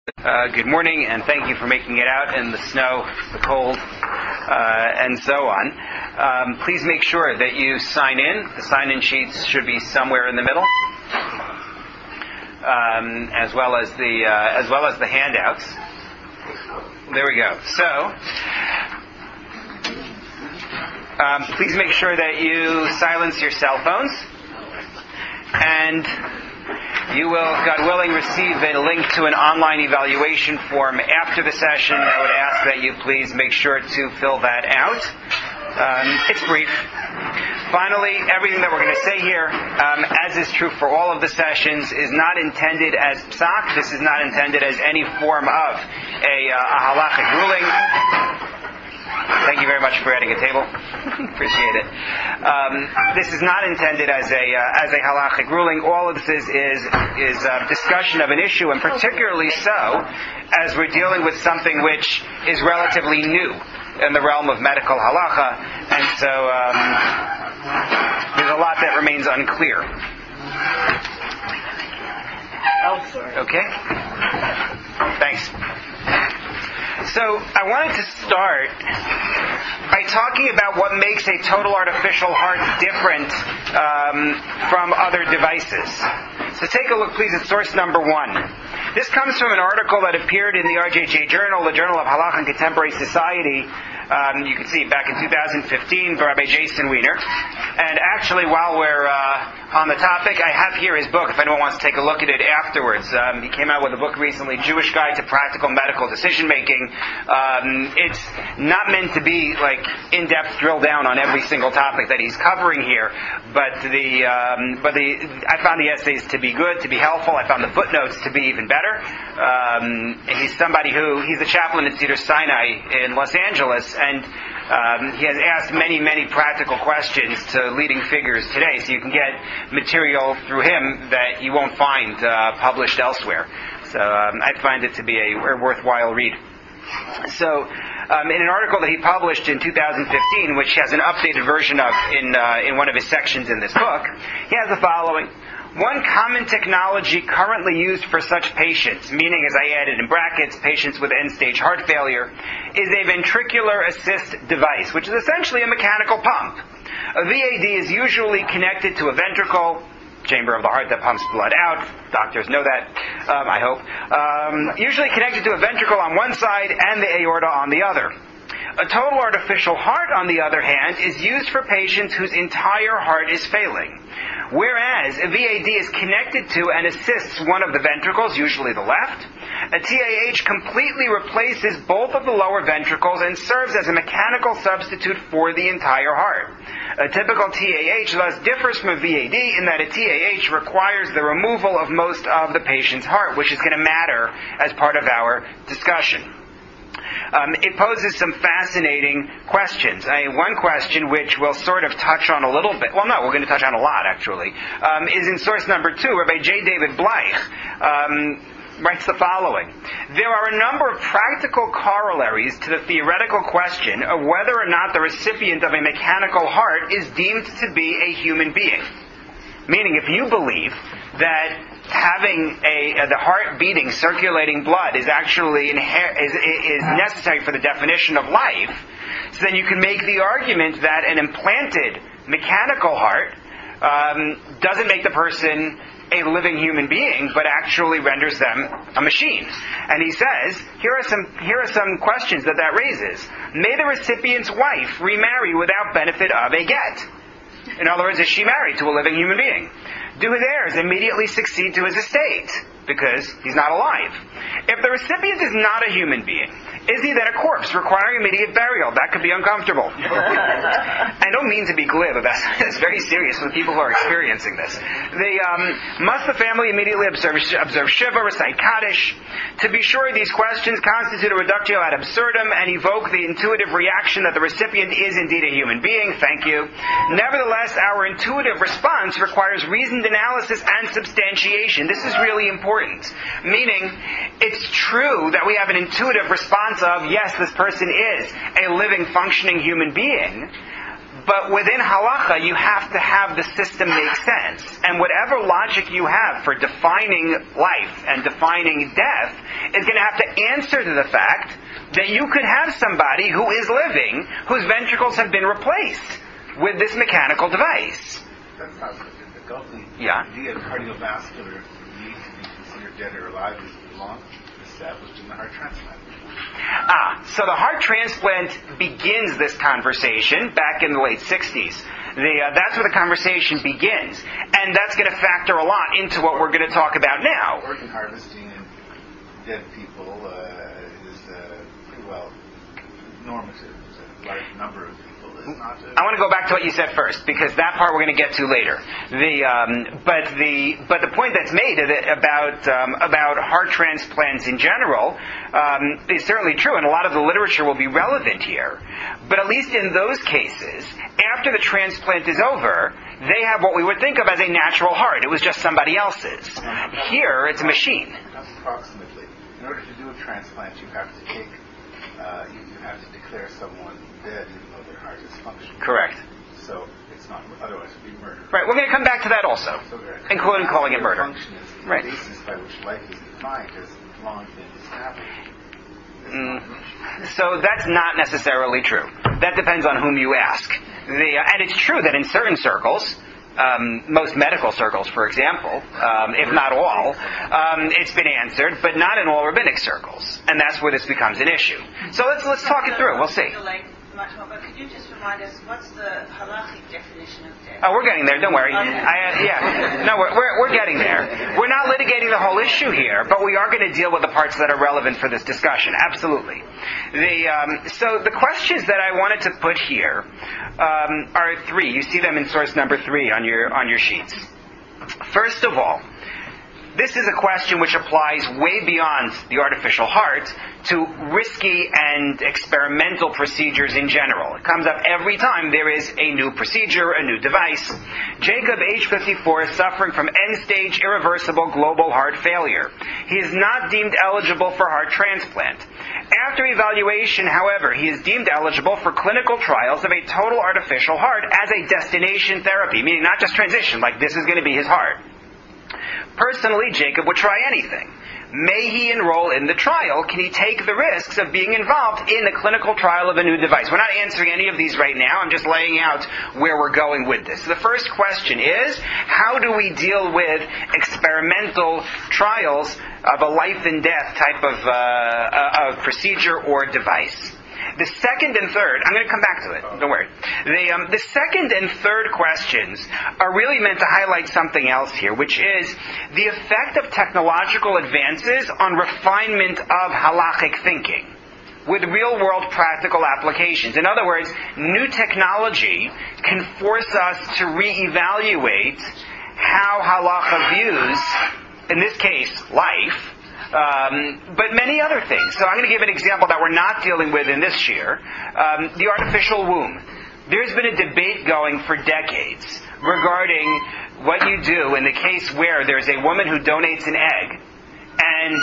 Good morning, and thank you for making it out in the snow, the cold, and so on. Please make sure that you sign in. The sign-in sheets should be somewhere in the middle, as well as the handouts. There we go. So, please make sure that you silence your cell phones, and you will, God willing, receive a link to an online evaluation form after the session. I would ask that you please make sure to fill that out. It's brief. Finally, everything that we're going to say here, as is true for all of the sessions, is not intended as psak. This is not intended as any form of a halachic ruling. Thank you very much for adding a table. Appreciate it. This is not intended as a halachic ruling. All of this is a discussion of an issue, and particularly so as we're dealing with something which is relatively new in the realm of medical halacha, and so there's a lot that remains unclear. Okay? Thanks. So I wanted to start by talking about what makes a total artificial heart different from other devices. So take a look, please, at source number 1. This comes from an article that appeared in the RJJ Journal, the Journal of Halachah and Contemporary Society. You can see it back in 2015 by Rabbi Jason Weiner. And actually, while we're on the topic, I have here his book, if anyone wants to take a look at it afterwards. He came out with a book recently, Jewish Guide to Practical Medical Decision Making. It's not meant to be like in-depth drill down on every single topic that he's covering here, but I found the essays to be good, to be helpful. I found the footnotes to be even better. He's the chaplain at Cedar Sinai in Los Angeles, and he has asked many, many practical questions to leading figures today, so you can get material through him that you won't find published elsewhere. So I find it to be a worthwhile read. So in an article that he published in 2015, which has an updated version of in one of his sections in this book, he has the following. One common technology currently used for such patients, meaning, as I added in brackets, patients with end-stage heart failure, is a ventricular assist device, which is essentially a mechanical pump. A VAD is usually connected to a ventricle, chamber of the heart that pumps blood out. Doctors know that, I hope. Usually connected to a ventricle on one side and the aorta on the other. A total artificial heart, on the other hand, is used for patients whose entire heart is failing. Whereas a VAD is connected to and assists one of the ventricles, usually the left, a TAH completely replaces both of the lower ventricles and serves as a mechanical substitute for the entire heart. A typical TAH thus differs from a VAD in that a TAH requires the removal of most of the patient's heart, which is going to matter as part of our discussion. It poses some fascinating questions. One question which we'll sort of touch on a little bit, well no, we're going to touch on a lot actually, is in source number 2, Rabbi J. David Bleich writes the following. There are a number of practical corollaries to the theoretical question of whether or not the recipient of a mechanical heart is deemed to be a human being. Meaning, if you believe that having the heart beating, circulating blood is actually is necessary for the definition of life, so then you can make the argument that an implanted mechanical heart doesn't make the person a living human being, but actually renders them a machine. And he says, here are some questions that raises. May the recipient's wife remarry without benefit of a get? In other words, is she married to a living human being? Do his heirs immediately succeed to his estate? Because he's not alive. If the recipient is not a human being, is he then a corpse requiring immediate burial? That could be uncomfortable. I don't mean to be glib, but that's very serious for the people who are experiencing this. Must the family immediately observe Shiva, recite Kaddish? To be sure, these questions constitute a reductio ad absurdum and evoke the intuitive reaction that the recipient is indeed a human being. Thank you. Nevertheless, our intuitive response requires reasoned analysis and substantiation. This is really important. Meaning, it's true that we have an intuitive response of, yes, this person is a living, functioning human being, But within Halachah, you have to have the system make sense. And whatever logic you have for defining life and defining death is going to have to answer to the fact that you could have somebody who is living whose ventricles have been replaced with this mechanical device. That's not so difficult. The Yeah. idea of cardiovascular need to be considered dead or alive is long established in the heart transplant. So the heart transplant begins this conversation back in the late 60s. That's where the conversation begins. And that's going to factor a lot into what we're going to talk about now. Organ harvesting in dead people is pretty well normative. A large number of people is not... I want to go back to what you said first, because that part we're going to get to later. But the point that's made about heart transplants in general is certainly true, and a lot of the literature will be relevant here. But at least in those cases, after the transplant is over, they have what we would think of as a natural heart. It was just somebody else's. Here, it's a machine. Approximately. In order to do a transplant, you have to take... you have to declare someone dead even though their heart is functioning. Correct. So it's not, otherwise it would be murder. Right, we're going to come back to that also, including calling it murder. Function is the Right. basis by which life is defined has long been established. So that's not necessarily true. That depends on whom you ask. And it's true that in certain circles, most medical circles, for example, if not all, it's been answered, but not in all rabbinic circles. And that's where this becomes an issue. So let's talk it through. We'll see. But could you just remind us, what's the halachic definition of death? Oh, we're getting there. Don't worry. Okay. No, we're getting there. We're not litigating the whole issue here, but we are going to deal with the parts that are relevant for this discussion. Absolutely. So the questions that I wanted to put here are three. You see them in source number 3 on your sheets. First of all, this is a question which applies way beyond the artificial heart to risky and experimental procedures in general. It comes up every time there is a new procedure, a new device. Jacob, age 54, is suffering from end-stage irreversible global heart failure. He is not deemed eligible for heart transplant. After evaluation, however, he is deemed eligible for clinical trials of a total artificial heart as a destination therapy, meaning not just transition, like this is going to be his heart. Personally, Jacob would try anything. May he enroll in the trial? Can he take the risks of being involved in the clinical trial of a new device? We're not answering any of these right now. I'm just laying out where we're going with this. The first question is, how do we deal with experimental trials of a life and death type of procedure or device? The second and third, I'm going to come back to it, don't worry. The second and third questions are really meant to highlight something else here, which is the effect of technological advances on refinement of halachic thinking with real-world practical applications. In other words, new technology can force us to reevaluate how halacha views, in this case, life, but many other things. So I'm going to give an example that we're not dealing with in this year. The artificial womb. There's been a debate going for decades regarding what you do in the case where there's a woman who donates an egg and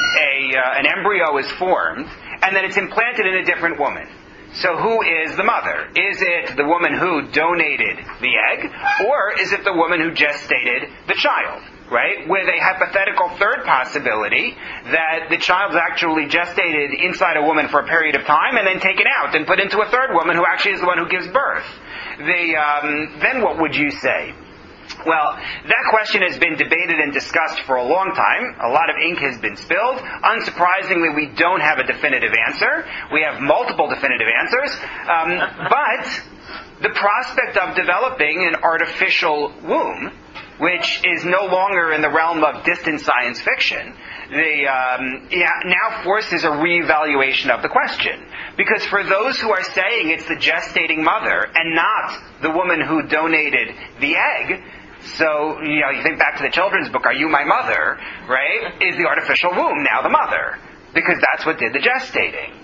an embryo is formed and then it's implanted in a different woman. So who is the mother? Is it the woman who donated the egg, or is it the woman who gestated the child? Right? With a hypothetical third possibility that the child's actually gestated inside a woman for a period of time and then taken out and put into a third woman who actually is the one who gives birth. Then what would you say? Well, that question has been debated and discussed for a long time. A lot of ink has been spilled. Unsurprisingly, we don't have a definitive answer. We have multiple definitive answers. But the prospect of developing an artificial womb, which is no longer in the realm of distant science fiction, now forces a reevaluation of the question. Because for those who are saying it's the gestating mother and not the woman who donated the egg, so, you think back to the children's book, Are You My Mother, right? Is the artificial womb now the mother? Because that's what did the gestating.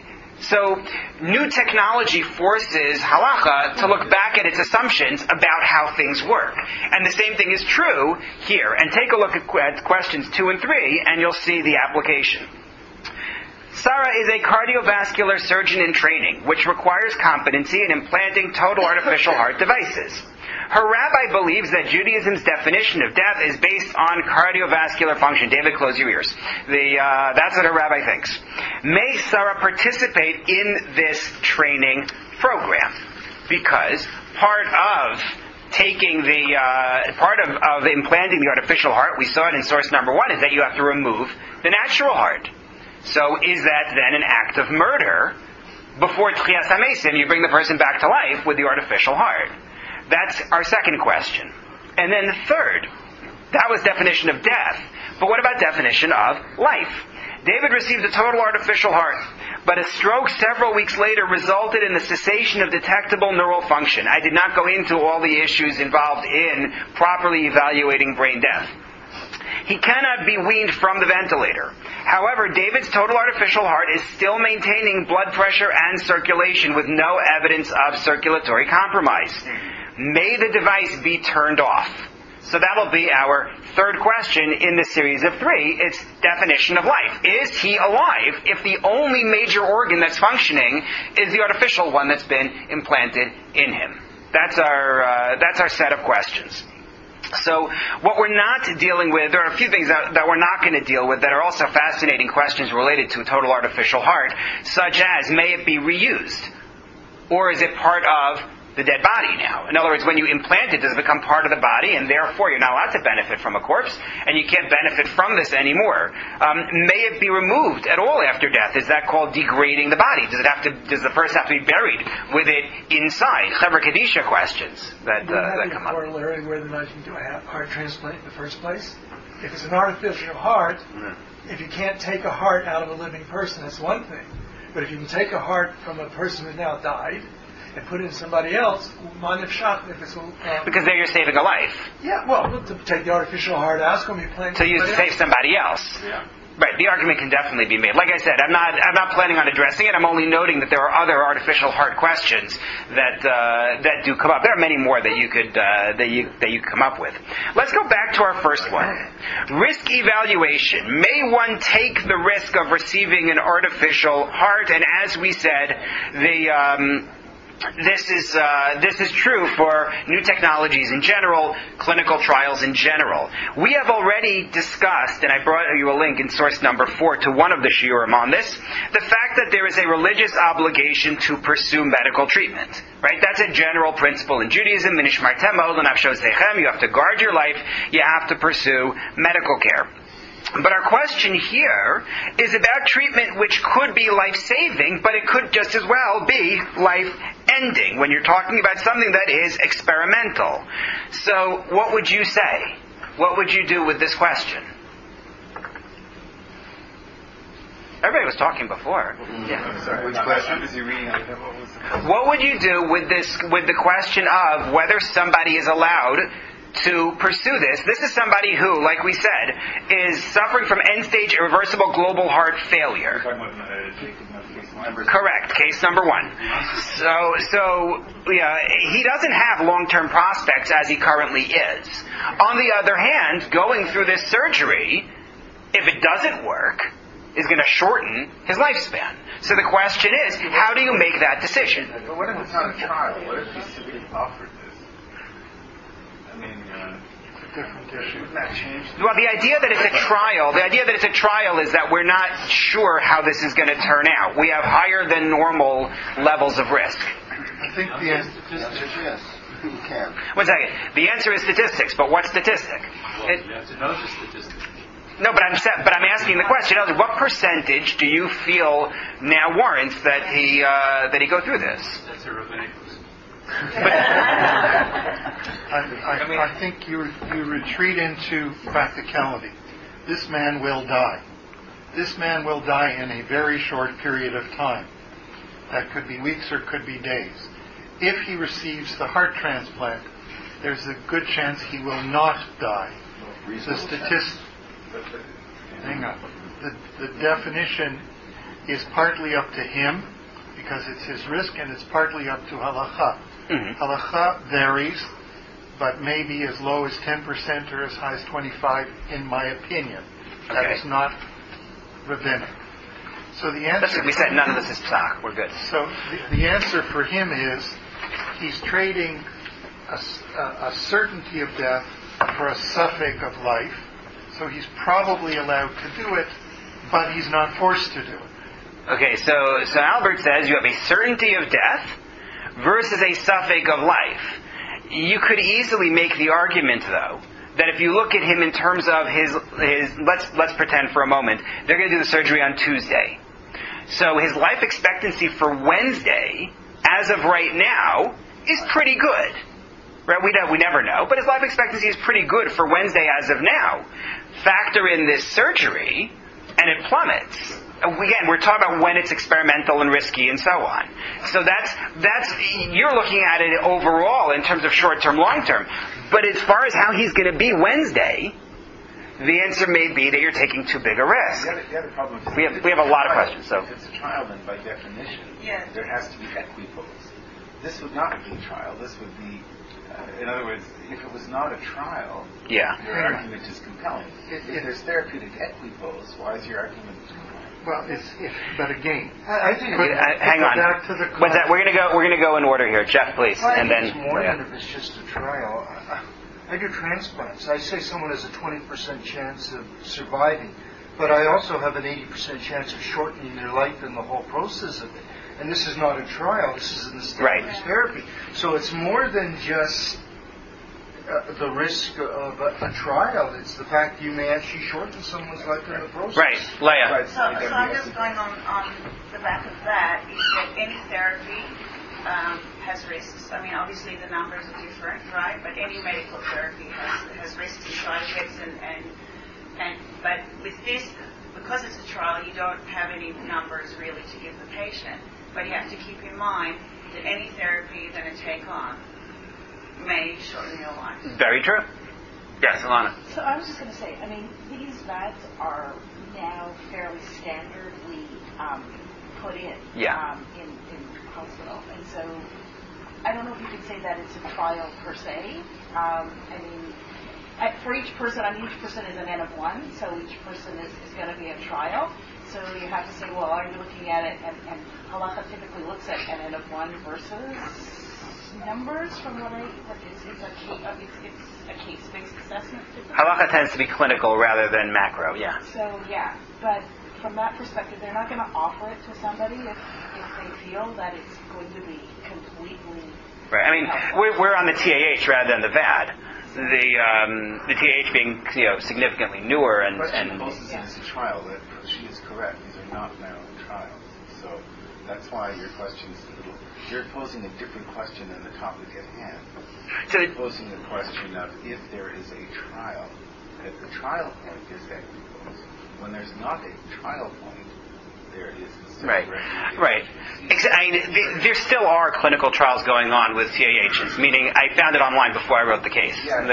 So, new technology forces Halachah to look back at its assumptions about how things work. And the same thing is true here. And take a look at questions 2 and 3, and you'll see the application. Sarah is a cardiovascular surgeon in training, which requires competency in implanting total artificial heart devices. Her rabbi believes that Judaism's definition of death is based on cardiovascular function. David, close your ears. That's what her rabbi thinks. May Sarah participate in this training program? Because part of implanting the artificial heart, we saw it in source number 1, is that you have to remove the natural heart. So is that then an act of murder? Before Tchias HaMesim, you bring the person back to life with the artificial heart. That's our second question. And then the third, that was definition of death. But what about definition of life? David received a total artificial heart, but a stroke several weeks later resulted in the cessation of detectable neural function. I did not go into all the issues involved in properly evaluating brain death. He cannot be weaned from the ventilator. However, David's total artificial heart is still maintaining blood pressure and circulation with no evidence of circulatory compromise. May the device be turned off? So that'll be our third question in the series of 3. It's definition of life. Is he alive if the only major organ that's functioning is the artificial one that's been implanted in him? That's our set of questions. So what we're not dealing with, there are a few things that we're not going to deal with that are also fascinating questions related to a total artificial heart, such as, may it be reused? Or is it part of the dead body now? In other words, when you implant it, does it become part of the body, and therefore you're not allowed to benefit from a corpse, and you can't benefit from this anymore? May it be removed at all after death? Is that called degrading the body? Does the person have to be buried with it inside? Chaver Kadisha questions that come up. Corollary whether or not you can do a heart transplant in the first place. If it's an artificial heart, if you can't take a heart out of a living person, that's one thing. But if you can take a heart from a person who now died and put it in somebody else, because there you're saving a life. Yeah, well, to take the artificial heart out, it's going to be planted. To use to save somebody else. Yeah. Right, the argument can definitely be made. Like I said, I'm not planning on addressing it. I'm only noting that there are other artificial heart questions that do come up. There are many more that you could come up with. Let's go back to our first one. Risk evaluation. May one take the risk of receiving an artificial heart? And as we said, this is true for new technologies in general, clinical trials in general. We have already discussed, and I brought you a link in source number 4 to one of the shiurim on this, the fact that there is a religious obligation to pursue medical treatment. Right? That's a general principle in Judaism. You have to guard your life. You have to pursue medical care. But our question here is about treatment which could be life-saving, but it could just as well be life-ending when you're talking about something that is experimental. So what would you say? What would you do with this question? Everybody was talking before. Yeah. Sorry, which question is he reading? What would you do with the question of whether somebody is allowed to pursue this? This is somebody who, like we said, is suffering from end-stage irreversible global heart failure. Correct, case number 1. So he doesn't have long-term prospects as he currently is. On the other hand, going through this surgery, if it doesn't work, is going to shorten his lifespan. So the question is, how do you make that decision? But what if it's not a trial? What if he's simply offered this? I mean, it's a different issue. Wouldn't that change? Well, the idea that it's a trial is that we're not sure how this is going to turn out. We have higher than normal levels of risk. I think the answer is yes. You can. 1 second. The answer is statistics, but what statistic? Well, you have to know the statistics. No, but I'm asking the question. What percentage do you feel now warrants that he go through this? That's a rabbinic. I think you retreat into practicality. This man will die. This man will die in a very short period of time. That could be weeks or could be days. If he receives the heart transplant, there's a good chance he will not die. Hang on. The definition is partly up to him because it's his risk, and it's partly up to Halachah. Mm-hmm. Halachah varies, but maybe as low as 10% or as high as 25%, in my opinion. That is not rabbinic. So the answer... We said none of this is psak. We're good. So the answer for him is he's trading a certainty of death for a suffix of life. So he's probably allowed to do it, but he's not forced to do it. Okay, so Albert says you have a certainty of death versus a suffix of life. You could easily make the argument, though, that if you look at him in terms of his let's pretend for a moment, they're going to do the surgery on Tuesday. So his life expectancy for Wednesday, as of right now, is pretty good. Right? We never know, but his life expectancy is pretty good for Wednesday as of now. Factor in this surgery, and it plummets. Again, we're talking about when it's experimental and risky and so on. So that's you're looking at it overall in terms of short-term, long-term. But as far as how he's going to be Wednesday, the answer may be that you're taking too big a risk. The other problem is we have a lot of questions. So if it's a trial, then by definition, there has to be equipoise. This would not be a trial. This would be, in other words, if it was not a trial, your argument is compelling. If there's therapeutic equipoise, why is your argument compelling? Well, but again, I think hang on. Back to the what's that? We're gonna go in order here. Jeff, please, and then it's more than if it's just a trial. I do transplants. I say someone has a 20% chance of surviving, but I also have an 80% chance of shortening their life in the whole process of it. And this is not a trial. This is an established therapy. So it's more than just the risk of a trial. It's the fact you may actually shorten someone's life in the process. Right, Leah. So I'm just going on the back of that. Is that any therapy has risks. I mean, obviously the numbers are different, right? But any medical therapy has risks and side effects, and but with this, because it's a trial, you don't have any numbers really to give the patient. But you have to keep in mind that any therapy you're going to take on may shorten your life. Very true. Yes, Alana. So I was just going to say, I mean, these VADs are now fairly standardly put in hospital, and so I don't know if you could say that it's a trial per se. I mean, for each person, each person is an N of one, so each person is going to be a trial. So you have to say, well, are you looking at it, and Halachah typically looks at an N of one versus numbers from what it's a case-based assessment. Halachah tends to be clinical rather than macro, yeah. So, but from that perspective, they're not going to offer it to somebody if they feel that it's going to be completely... Right, I mean, we're on the TAH rather than the VAD. The TAH being, significantly newer and... Poses it as a trial, that she is correct. These are not narrow trials. So that's why your question is a little... You're posing a different question than the topic at hand. So you're posing the question of if there is a trial, at the trial point is equipoise. When there's not a trial point, there is the Right. There still are clinical trials going on with TAHs. Meaning, I found it online before I wrote the case. Yeah.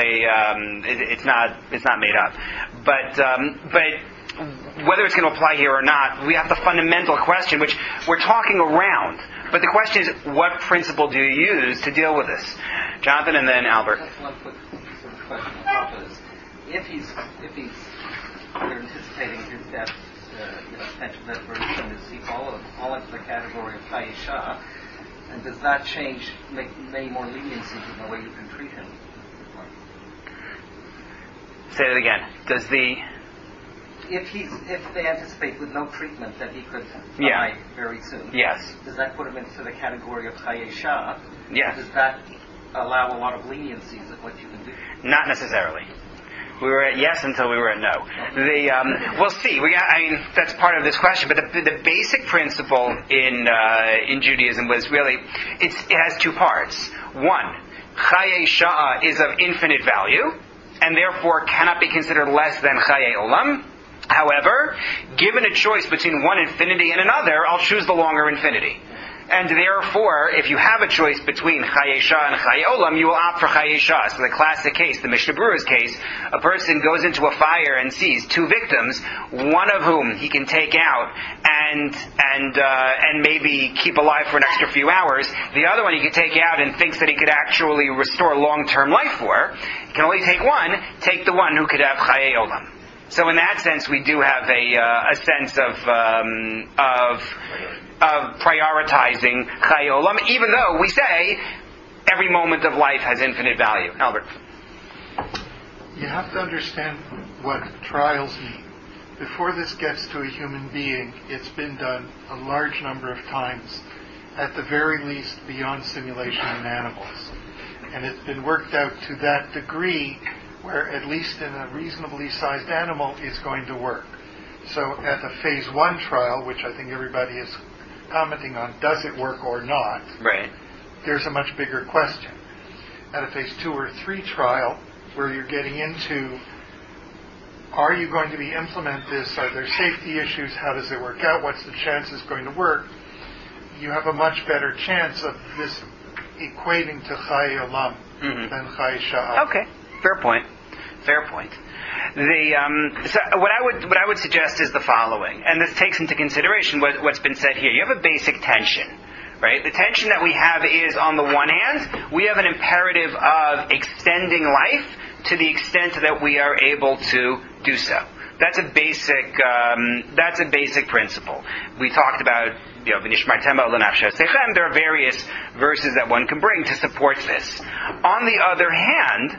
It's not made up. But whether it's going to apply here or not, we have the fundamental question, which we're talking around. But the question is, what principle do you use to deal with this? Jonathan, and then Albert. Just one quick sort of question on top of this. If we're anticipating his death, potential death very soon, does he fall into the category of Hayesha? And does that change, make any more leniency in the way you can treat him? Say it again. If they anticipate with no treatment that he could die very soon, does that put him into the category of Hayesha? Yes. Does that allow a lot of leniencies of what you can do? Not necessarily. We were at yes until we were at no. We'll see. That's part of this question. But the basic principle in Judaism was really it has two parts. One, Chaye Sha'ah is of infinite value, and therefore cannot be considered less than Chaye Olam. However, given a choice between one infinity and another, I'll choose the longer infinity. And therefore, if you have a choice between Chaye Shah and Chaye Olam, you will opt for Chaye Shah. So the classic case, the Mishnah Berurah's case, a person goes into a fire and sees two victims, one of whom he can take out and maybe keep alive for an extra few hours. The other one he can take out and thinks that he could actually restore long-term life for. He can only take one. Take the one who could have Chaye Olam. So in that sense, we do have a sense of prioritizing Chai Olam, even though we say every moment of life has infinite value. Albert. You have to understand what trials mean. Before this gets to a human being, it's been done a large number of times, at the very least beyond simulation in animals. And it's been worked out to that degree where, at least in a reasonably sized animal, it's going to work. So at the phase 1 trial, which I think everybody is commenting on, does it work or not? Right. There's a much bigger question. At a phase 2 or 3 trial, where you're getting into, are you going to implement this? Are there safety issues? How does it work out? What's the chance it's going to work? You have a much better chance of this equating to Chai Olam than Chai Sha'ah. Okay, fair point. Fair point. So what I would suggest is the following, and this takes into consideration what's been said here. You have a basic tension, right? The tension that we have is, on the one hand, we have an imperative of extending life to the extent that we are able to do so. That's a basic principle. We talked about, V'nishmartem l'nafshe sechem. There are various verses that one can bring to support this. On the other hand,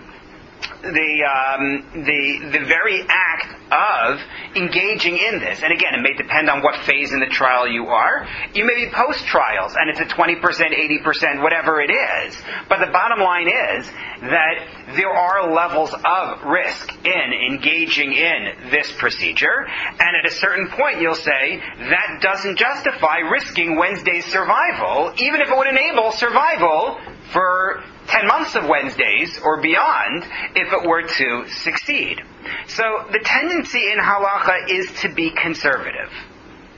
the very act of engaging in this, and again, it may depend on what phase in the trial you are. You may be post-trials, and it's a 20%, 80%, whatever it is. But the bottom line is that there are levels of risk in engaging in this procedure, and at a certain point you'll say, that doesn't justify risking Wednesday's survival, even if it would enable survival for 10 months of Wednesdays or beyond if it were to succeed. So the tendency in Halachah is to be conservative.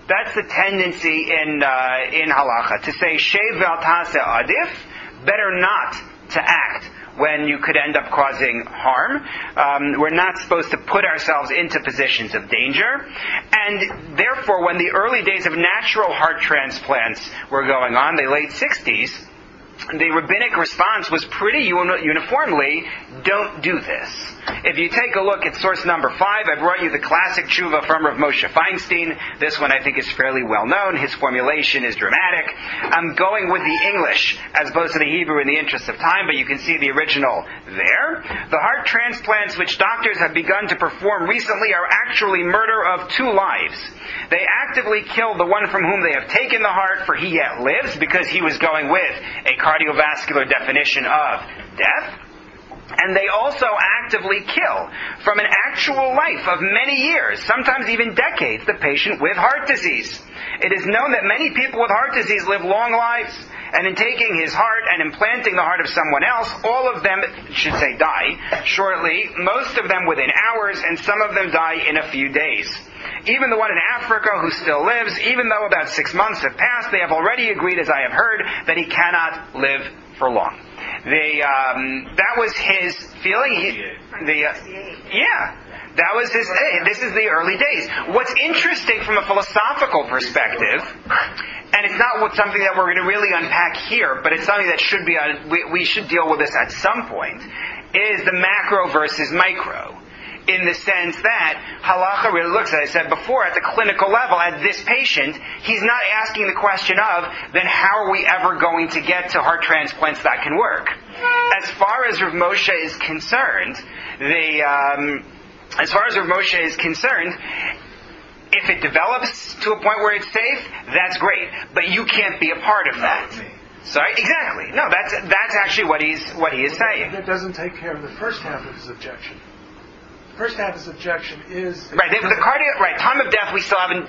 That's the tendency in Halachah, to say, Shev vel taseh adif, better not to act when you could end up causing harm. We're not supposed to put ourselves into positions of danger. And therefore, when the early days of natural heart transplants were going on, the late 60s, the rabbinic response was pretty uniformly, don't do this. If you take a look at source number 5, I brought you the classic tshuva from Rav Moshe Feinstein. This one I think is fairly well known. His formulation is dramatic. I'm going with the English as opposed to the Hebrew in the interest of time, but you can see the original there. The heart transplants which doctors have begun to perform recently are actually murder of 2 lives. They actively kill the one from whom they have taken the heart, for he yet lives, because he was going with a cardiovascular definition of death. And they also actively kill from an actual life of many years, sometimes even decades, the patient with heart disease. It is known that many people with heart disease live long lives, and in taking his heart and implanting the heart of someone else, all of them, should say die, shortly, most of them within hours, and some of them die in a few days. Even the one in Africa who still lives, even though about 6 months have passed, they have already agreed, as I have heard, that he cannot live for long. That was his feeling. That was his. This is the early days. What's interesting from a philosophical perspective, and it's not something that we're going to really unpack here, but it's something that should be we should deal with this at some point, is the macro versus micro. In the sense that Halachah really looks, as I said before, at the clinical level, at this patient, he's not asking the question of, then how are we ever going to get to heart transplants that can work? As far as Rav Moshe is concerned, if it develops to a point where it's safe, that's great. But you can't be a part of that. Sorry, exactly. No, that's actually what he is saying. That doesn't take care of the first half of his objection. First half of his objection is right. The cardiac, right? Time of death we still haven't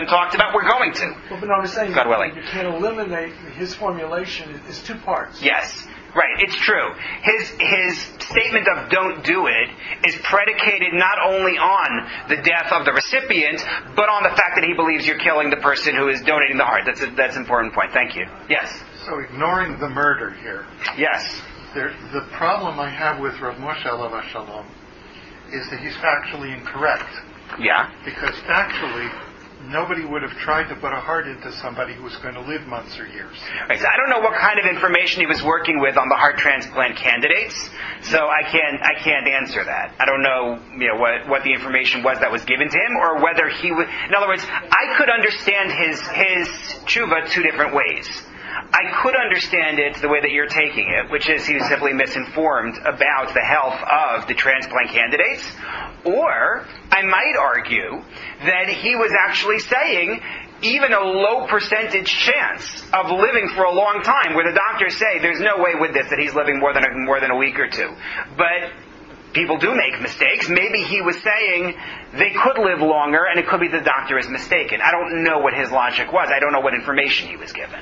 talked about. We're going to. Well, but I was saying, God willing, you can't eliminate his formulation. Is 2 parts. Yes, right. It's true. His statement of "don't do it" is predicated not only on the death of the recipient, but on the fact that he believes you're killing the person who is donating the heart. That's an important point. Thank you. Yes. So ignoring the murder here. Yes. The problem I have with Rav Moshe alav shalom is that he's factually incorrect. Yeah. Because factually, nobody would have tried to put a heart into somebody who was going to live months or years. Right, so I don't know what kind of information he was working with on the heart transplant candidates, so I can't answer that. I don't know, what the information was that was given to him, or whether he would. In other words, I could understand his tshuva two different ways. I could understand it the way that you're taking it, which is he was simply misinformed about the health of the transplant candidates. Or I might argue that he was actually saying even a low percentage chance of living for a long time, where the doctors say there's no way with this that he's living more than a week or two. But people do make mistakes. Maybe he was saying they could live longer, and it could be the doctor is mistaken. I don't know what his logic was. I don't know what information he was given.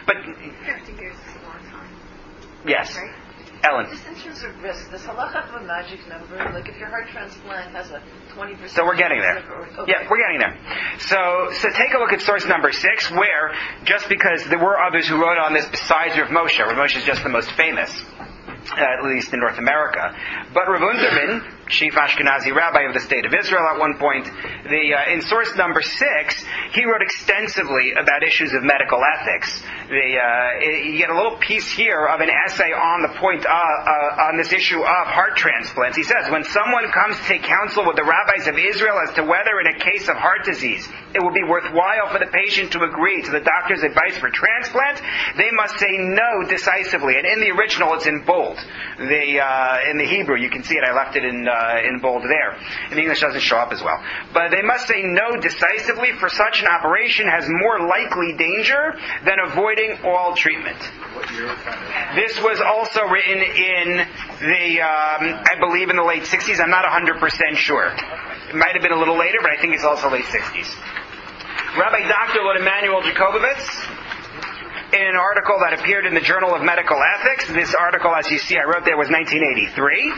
But 50 years is a long time. Yes. Right? Ellen. Just in terms of risk, does Halachah have a magic number? Like if your heart transplant has a 20%... So we're getting there. Okay. Yeah, we're getting there. So take a look at source number 6, where, just because there were others who wrote on this besides Rav Moshe is just the most famous, at least in North America. But Rav Unterman, chief Ashkenazi rabbi of the state of Israel at one point, in source number 6, he wrote extensively about issues of medical ethics. You get a little piece here of an essay on the point on this issue of heart transplants. He says, when someone comes to take counsel with the rabbis of Israel as to whether in a case of heart disease it will be worthwhile for the patient to agree to the doctor's advice for transplant, they must say no decisively. And in the original, it's in bold. In the Hebrew, you can see it. I left it in bold there. In English, it doesn't show up as well. But they must say no decisively, for such an operation has more likely danger than avoiding all treatment. This was also written in I believe in the late 60s. I'm not 100% sure. It might have been a little later, but I think it's also late 60s. Rabbi Dr. Lord Emanuel Jacobovitz, in an article that appeared in the Journal of Medical Ethics. This article, as you see, I wrote there, was 1983.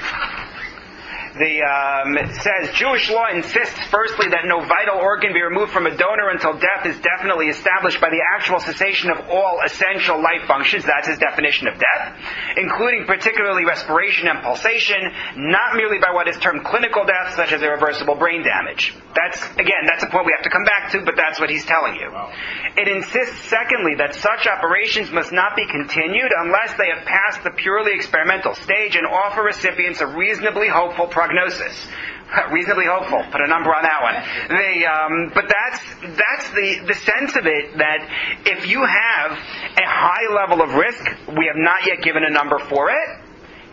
It says, Jewish law insists, firstly, that no vital organ be removed from a donor until death is definitely established by the actual cessation of all essential life functions. That's his definition of death, including particularly respiration and pulsation, not merely by what is termed clinical death, such as irreversible brain damage. That's a point we have to come back to, but that's what he's telling you. Wow. It insists, secondly, that such operations must not be continued unless they have passed the purely experimental stage and offer recipients a reasonably hopeful prognosis. Reasonably hopeful. Put a number on that one. But that's the sense of it, that if you have a high level of risk, we have not yet given a number for it,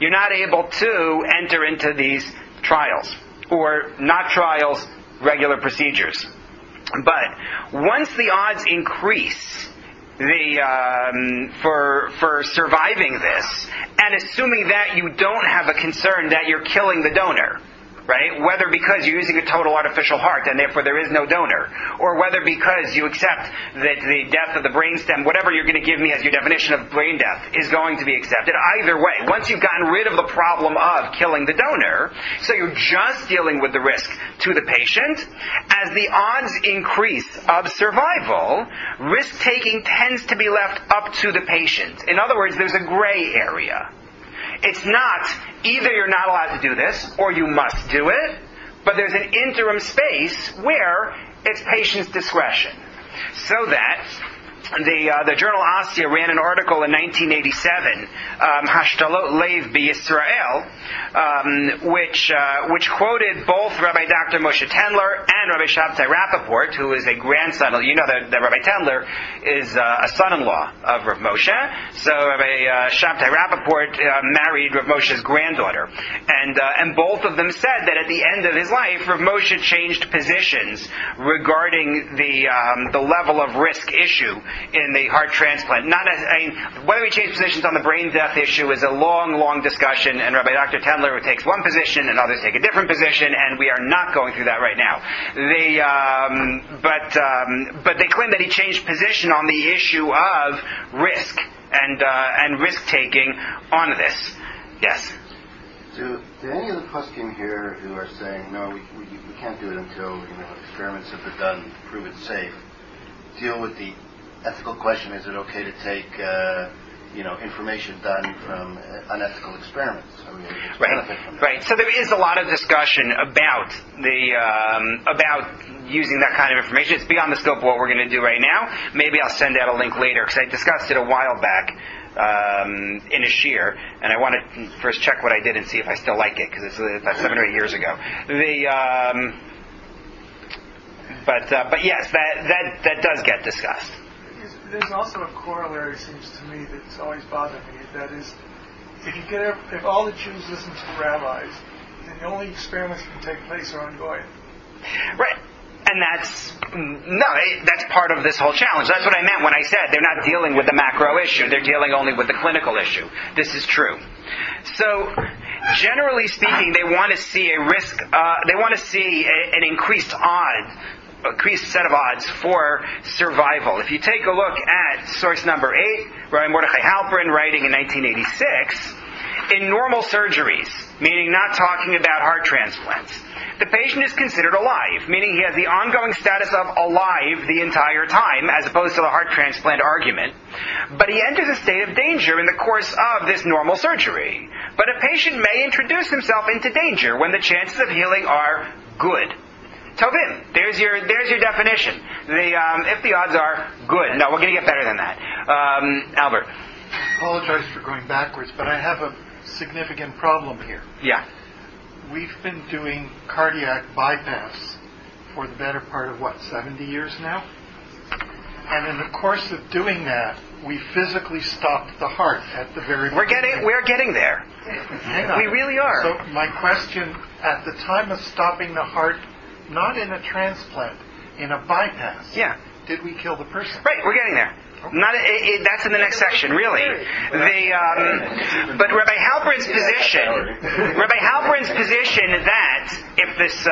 you're not able to enter into these trials. Or not trials, regular procedures. But once the odds increase for surviving this, and assuming that you don't have a concern that you're killing the donor, right? Whether because you're using a total artificial heart and therefore there is no donor, or whether because you accept that the death of the brainstem, whatever you're going to give me as your definition of brain death, is going to be accepted. Either way, once you've gotten rid of the problem of killing the donor, so you're just dealing with the risk to the patient, as the odds increase of survival, risk-taking tends to be left up to the patient. In other words, there's a gray area. It's not either you're not allowed to do this or you must do it, but there's an interim space where it's patient's discretion. So that the journal Asya ran an article in 1987, Hashtalot Lev B'Yisrael, which quoted both Rabbi Dr. Moshe Tendler and Rabbi Shabtai Rappaport, who is a grandson. You know that Rabbi Tendler is a son-in-law of Rav Moshe. So Rabbi Shabtai Rappaport married Rav Moshe's granddaughter, and both of them said that at the end of his life, Rav Moshe changed positions regarding the level of risk issue in the heart transplant. Whether he changed positions on the brain death issue is a long, long discussion, and Rabbi Dr. Tendler takes one position and others take a different position, and we are not going through that right now. But they claim that he changed position on the issue of risk and risk-taking on this. Yes? Do any of the poskim here who are saying, no, we can't do it until experiments have been done, prove it's safe, deal with the ethical question, is it okay to take information done from unethical experiments. So we right. Right. So there is a lot of discussion about about using that kind of information. It's beyond the scope of what we're going to do right now. Maybe I'll send out a link later because I discussed it a while back in a shir, and I want to first check what I did and see if I still like it because it's about 7 or 8 years ago. But yes, that does get discussed. There's also a corollary, it seems to me, that's always bothered me. That is, if all the Jews listen to the rabbis, then the only experiments that can take place are ongoing. Right. And that's part of this whole challenge. That's what I meant when I said they're not dealing with the macro issue. They're dealing only with the clinical issue. This is true. So, generally speaking, they want to see a risk. They want to see an increased set of odds for survival. If you take a look at source number 8, Rabbi MordechaI Torczyner writing in 1986, in normal surgeries, meaning not talking about heart transplants, the patient is considered alive, meaning he has the ongoing status of alive the entire time, as opposed to the heart transplant argument. But he enters a state of danger in the course of this normal surgery. But a patient may introduce himself into danger when the chances of healing are good. Tovim, there's your definition. If the odds are good. No, we're going to get better than that. Albert. I apologize for going backwards, but I have a significant problem here. Yeah. We've been doing cardiac bypass for the better part of, 70 years now? And in the course of doing that, we physically stopped the heart at the very beginning. We're getting there. Hang on. We really are. So my question, at the time of stopping the heart, not in a transplant, in a bypass, did we kill the person? Right, we're getting there. That's in the next section, really. But Rabbi Halperin's position that if this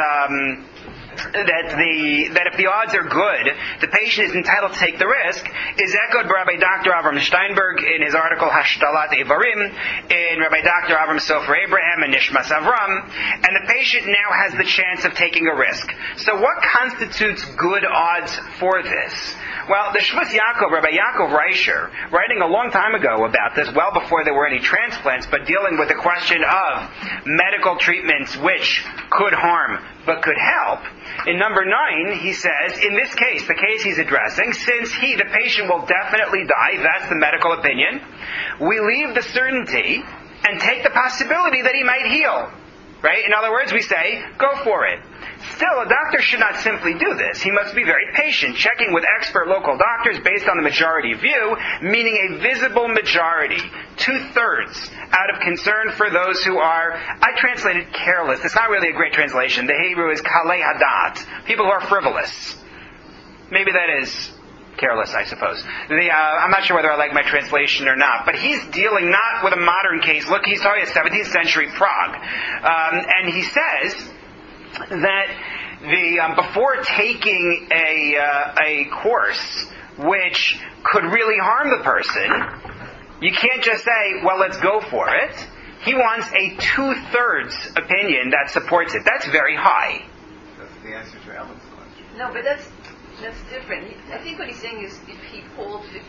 that if the odds are good, the patient is entitled to take the risk, is echoed by Rabbi Dr. Avram Steinberg in his article Hashtalat Evarim, in Rabbi Dr. Avram Sofer Abraham and Nishmas Avram, and the patient now has the chance of taking a risk. So what constitutes good odds for this? Well, the Shvus Yaakov, Rabbi Yaakov Reischer, writing a long time ago about this, well before there were any transplants, but dealing with the question of medical treatments which could harm but could help, in number 9, he says, in this case, the case he's addressing, since the patient will definitely die, that's the medical opinion, we leave the certainty and take the possibility that he might heal. Right? In other words, we say, go for it. Still, a doctor should not simply do this. He must be very patient, checking with expert local doctors based on the majority view, meaning a visible majority, 2/3, out of concern for those who are, I translated careless. It's not really a great translation. The Hebrew is kalei hadat, people who are frivolous. Maybe that is careless, I suppose. I'm not sure whether I like my translation or not, but he's dealing not with a modern case. Look, he's talking about 17th century Prague. And he says that before taking a course which could really harm the person, you can't just say, well, let's go for it. He wants a 2/3 opinion that supports it. That's very high. That's the answer to Alan's question. No, but that's different. I think what he's saying is if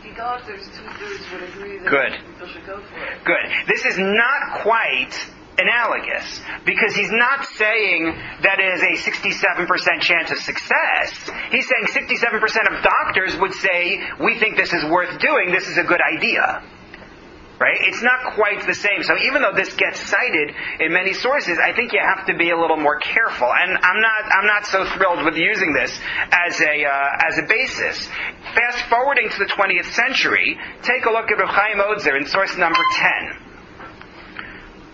the doctors 2/3 would agree that people should go for it. Good. This is not quite analogous, because he's not saying that it is a 67% chance of success. He's saying 67% of doctors would say, we think this is worth doing, this is a good idea. Right? It's not quite the same. So even though this gets cited in many sources, I think you have to be a little more careful. And I'm not so thrilled with using this as a basis. Fast forwarding to the 20th century, take a look at Reb Chaim Ozer in source number 10.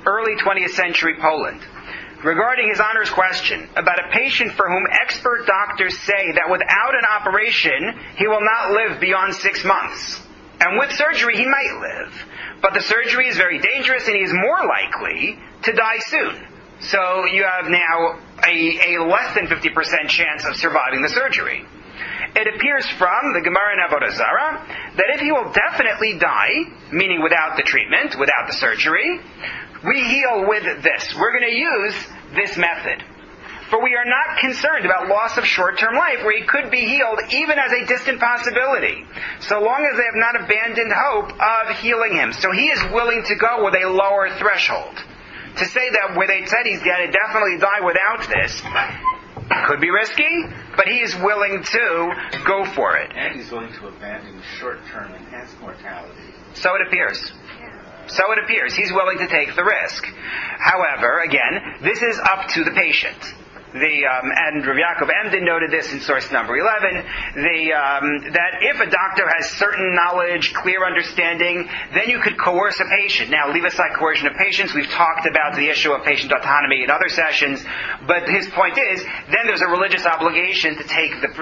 Early 20th century Poland. Regarding his honor's question about a patient for whom expert doctors say that without an operation, he will not live beyond 6 months. And with surgery, he might live. But the surgery is very dangerous and he is more likely to die soon. So you have now a less than 50% chance of surviving the surgery. It appears from the Gemara in Avodah Zarah that if he will definitely die, meaning without the treatment, without the surgery, we heal with this. We're going to use this method. For we are not concerned about loss of short-term life, where he could be healed even as a distant possibility, so long as they have not abandoned hope of healing him. So he is willing to go with a lower threshold. To say that where they said he's going to definitely die without this could be risky, but he is willing to go for it. And he's willing to abandon short-term enhanced mortality. So it appears. So it appears. He's willing to take the risk. However, again, this is up to the patient. And Rav Yaakov Emden noted this in source number 11, that if a doctor has certain knowledge, clear understanding, then you could coerce a patient. Now, leave aside coercion of patients. We've talked about the issue of patient autonomy in other sessions, but his point is, then there's a religious obligation to take this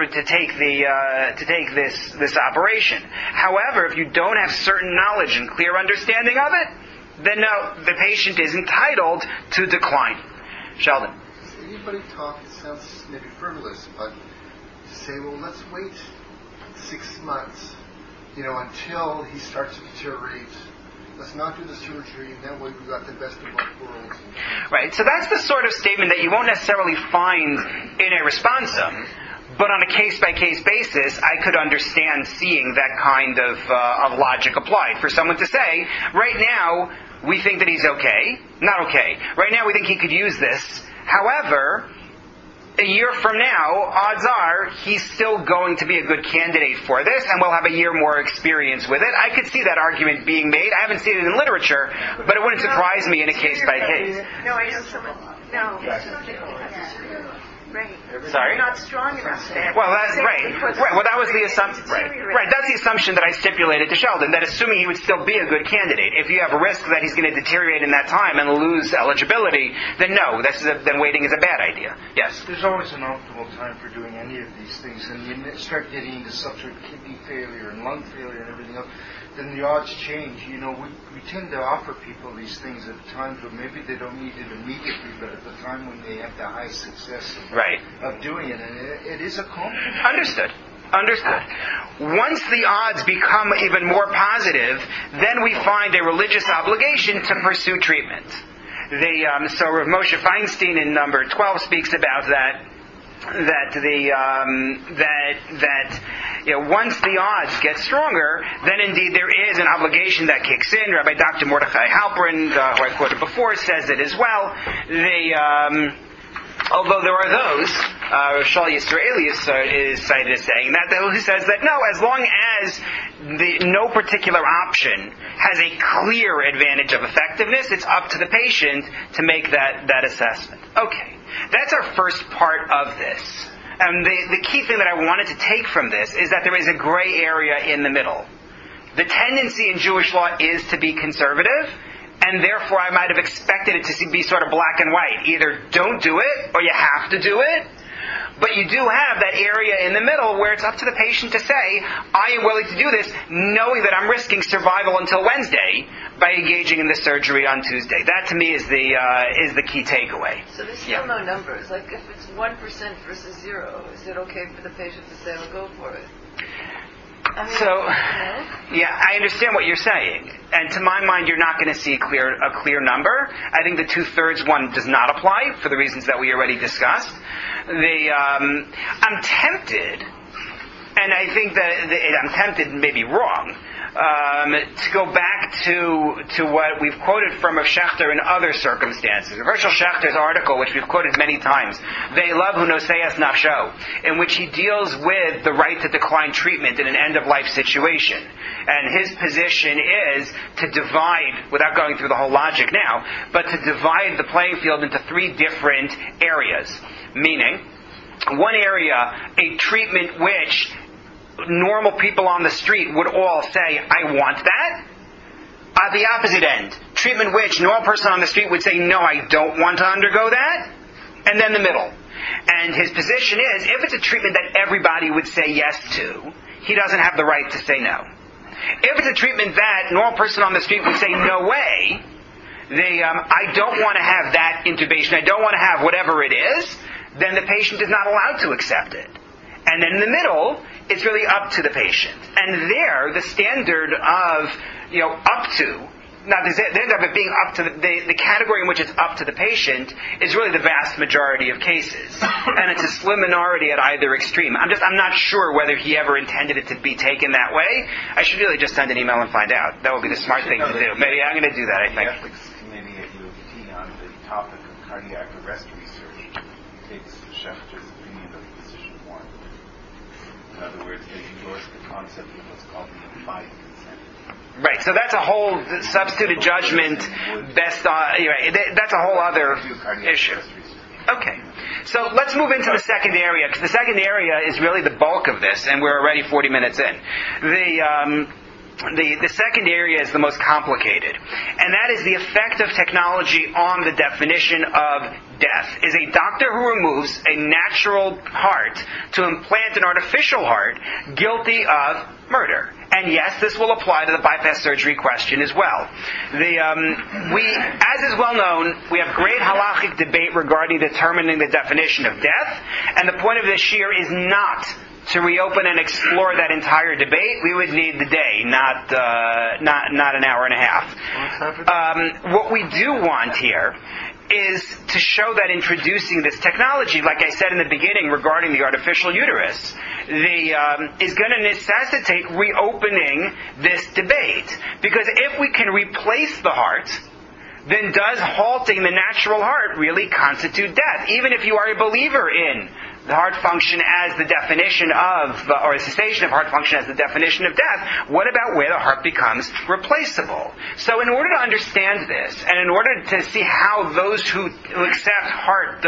operation. However, if you don't have certain knowledge and clear understanding of it, then no, the patient is entitled to decline. Sheldon. Anybody talk, it sounds maybe frivolous, but to say, well, let's wait 6 months, until he starts to deteriorate. Let's not do the surgery, and that way we've got the best of both worlds. Right, so that's the sort of statement that you won't necessarily find in a responsum, but on a case-by-case basis, I could understand seeing that kind of logic applied. For someone to say, right now, we think that he's okay, not okay. Right now, we think he could use this. However, a year from now, odds are he's still going to be a good candidate for this, and we'll have a year more experience with it. I could see that argument being made. I haven't seen it in literature, but it wouldn't surprise me in a case-by-case. No, I know someone. No. Right. Sorry? Not strong enough. Well, that's right. Right. Well, that was the assumption. Right. That's the assumption that I stipulated to Sheldon. That assuming he would still be a good candidate, if you have a risk that he's going to deteriorate in that time and lose eligibility, then no. Then waiting is a bad idea. Yes. There's always an optimal time for doing any of these things, and you start getting into subject of kidney failure and lung failure and everything else. Then the odds change. We tend to offer people these things at times where maybe they don't need it immediately, but at the time when they have the high success of doing it, and it is a compliment. Understood. Once the odds become even more positive, then we find a religious obligation to pursue treatment. So Rav Moshe Feinstein in number 12 speaks about that. Once the odds get stronger, then indeed there is an obligation that kicks in. Rabbi Dr. MordechaI Halperin, who I quoted before, says it as well. Although there are those, Shal Yisraeli is cited as saying that, who says that no, as long as no particular option has a clear advantage of effectiveness, it's up to the patient to make that assessment. Okay, that's our first part of this. And the key thing that I wanted to take from this is that there is a gray area in the middle. The tendency in Jewish law is to be conservative, and therefore I might have expected it to be sort of black and white. Either don't do it, or you have to do it. But you do have that area in the middle where it's up to the patient to say, I am willing to do this, knowing that I'm risking survival until Wednesday by engaging in the surgery on Tuesday. That to me is the key takeaway. So there's still no numbers. Like if it's 1% versus 0, is it okay for the patient to say, "I'll go for it"? I understand what you're saying, and to my mind, you're not going to see a clear number. I think the 2/3 one does not apply for the reasons that we already discussed. I'm tempted, and I think that I'm tempted, maybe wrong, to go back to what we've quoted from Rav Shechter in other circumstances. Herschel Schechter's article, which we've quoted many times, Ve'elav hu noseas nafsho, in which he deals with the right to decline treatment in an end-of-life situation. And his position is to divide, without going through the whole logic now, but to divide the playing field into 3 different areas. Meaning, one area, a treatment which normal people on the street would all say, I want that. At the opposite end, treatment which no person on the street would say, no, I don't want to undergo that. And then the middle. And his position is, if it's a treatment that everybody would say yes to, he doesn't have the right to say no. If it's a treatment that no person on the street would say, no way, I don't want to have that intubation, I don't want to have whatever it is, then the patient is not allowed to accept it. And then in the middle, it's really up to the patient. And there, the standard of, up to Now, the end of it being up to the category in which it's up to the patient is really the vast majority of cases, and it's a slim minority at either extreme. I'm not sure whether he ever intended it to be taken that way. I should really just send an email and find out. That would be the smart thing to do. Maybe I'm going to do that. I think. The ethics committee at U of T on the topic of cardiac arrest research takes Schefter's opinion of Physician 1. In other words, they endorse the concept of what's called the implied consent. Right, so that's a whole substituted judgment that's a whole other issue. Okay, so let's move into the second area, because the second area is really the bulk of this, and we're already 40 minutes in. The second area is the most complicated, and that is the effect of technology on the definition of death. Is a doctor who removes a natural heart to implant an artificial heart guilty of murder? And yes, this will apply to the bypass surgery question as well. As is well known, we have great halachic debate regarding determining the definition of death, and the point of this year is not to reopen and explore that entire debate. We would need the day, not an hour and a half. What we do want here is to show that introducing this technology, like I said in the beginning regarding the artificial uterus, is going to necessitate reopening this debate. Because if we can replace the heart, then does halting the natural heart really constitute death? Even if you are a believer in the heart function as the definition of, or the cessation of heart function as the definition of death, what about where the heart becomes replaceable? So in order to understand this, and in order to see how those who accept heart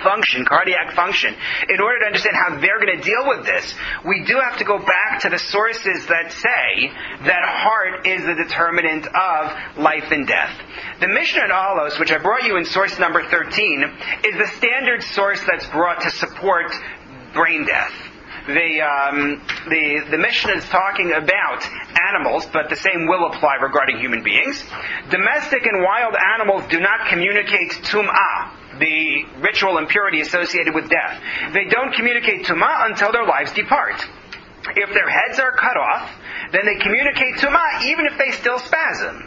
function, cardiac function, in order to understand how they're going to deal with this, we do have to go back to the sources that say that heart is the determinant of life and death. The Mishnah in Alos, which I brought you in source number 13, is the standard source that's brought to support brain death. The Mishnah is talking about animals, but the same will apply regarding human beings. Domestic and wild animals do not communicate tum'ah, the ritual impurity associated with death. They don't communicate tum'ah until their lives depart. If their heads are cut off, then they communicate tum'ah even if they still spasm,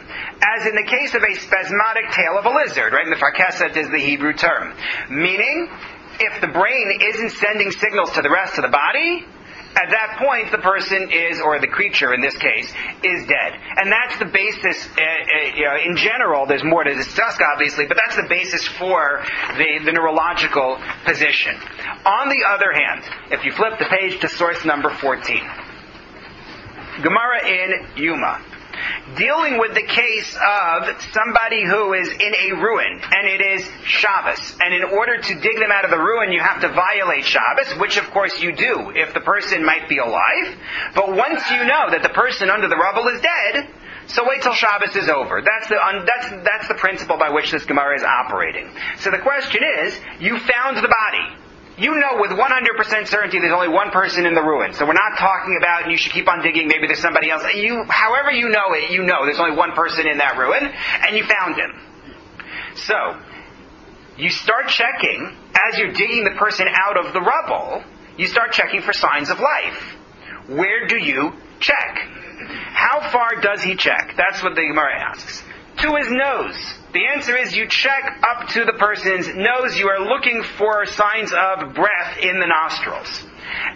as in the case of a spasmodic tail of a lizard, right? Mefarkeset is the Hebrew term. Meaning, if the brain isn't sending signals to the rest of the body, at that point the person is, or the creature in this case, is dead. And that's the basis, in general, there's more to discuss obviously, but that's the basis for the neurological position. On the other hand, if you flip the page to source number 14, Gemara in Yuma, dealing with the case of somebody who is in a ruin, and it is Shabbos. And in order to dig them out of the ruin, you have to violate Shabbos, which of course you do if the person might be alive. But once you know that the person under the rubble is dead, so wait till Shabbos is over. That's the principle by which this Gemara is operating. So the question is, you found the body. You know with 100% certainty there's only one person in the ruin. So we're not talking about you should keep on digging, maybe there's somebody else. However you know it, you know there's only one person in that ruin, and you found him. So, you start checking, as you're digging the person out of the rubble, you start checking for signs of life. Where do you check? How far does he check? That's what the Gemara asks. To his nose. The answer is you check up to the person's nose. You are looking for signs of breath in the nostrils.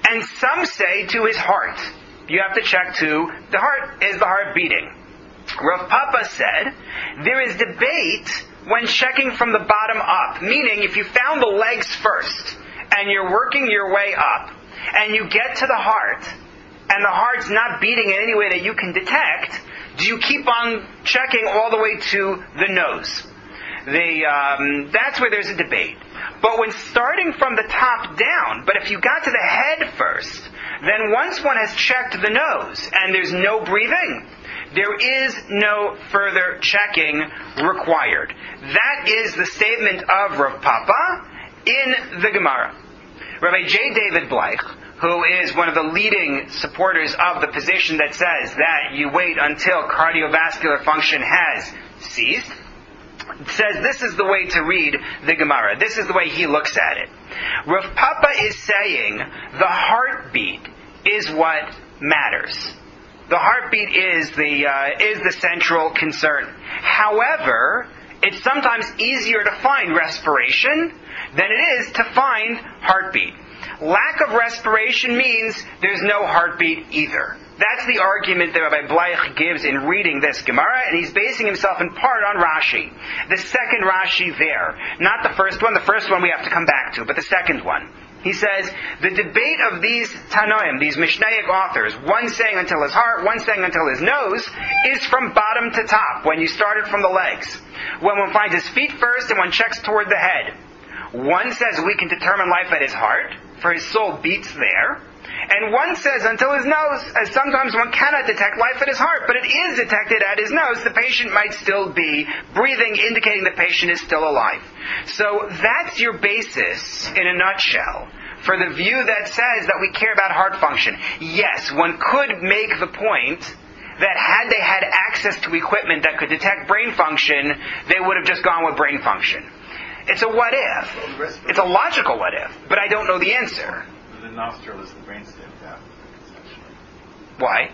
And some say to his heart. You have to check to the heart. Is the heart beating? Rav Papa said, there is debate when checking from the bottom up. Meaning, if you found the legs first, and you're working your way up, and you get to the heart, and the heart's not beating in any way that you can detect, do you keep on checking all the way to the nose? That's where there's a debate. But when starting from the top down, but if you got to the head first, then once one has checked the nose and there's no breathing, there is no further checking required. That is the statement of Rav Papa in the Gemara. Rabbi J. David Bleich, who is one of the leading supporters of the position that says that you wait until cardiovascular function has ceased, says this is the way to read the Gemara. This is the way he looks at it. Rav Papa is saying the heartbeat is what matters. The heartbeat is the central concern. However, it's sometimes easier to find respiration than it is to find heartbeat. Lack of respiration means there's no heartbeat either. That's the argument that Rabbi Bleich gives in reading this Gemara, and he's basing himself in part on Rashi. The second Rashi there. Not the first one. The first one we have to come back to, but the second one. He says, the debate of these Tanoim, these Mishnaic authors, one saying until his heart, one saying until his nose, is from bottom to top, when you started from the legs. When one finds his feet first and one checks toward the head. One says we can determine life at his heart, for his soul beats there. And one says until his nose, as sometimes one cannot detect life at his heart, but it is detected at his nose. The patient might still be breathing, indicating the patient is still alive. So that's your basis, in a nutshell, for the view that says that we care about heart function. Yes, one could make the point that had they had access to equipment that could detect brain function, they would have just gone with brain function. It's a what if. It's a logical what if, but I don't know the answer. The nostril is the brainstem gap, essentially. Why?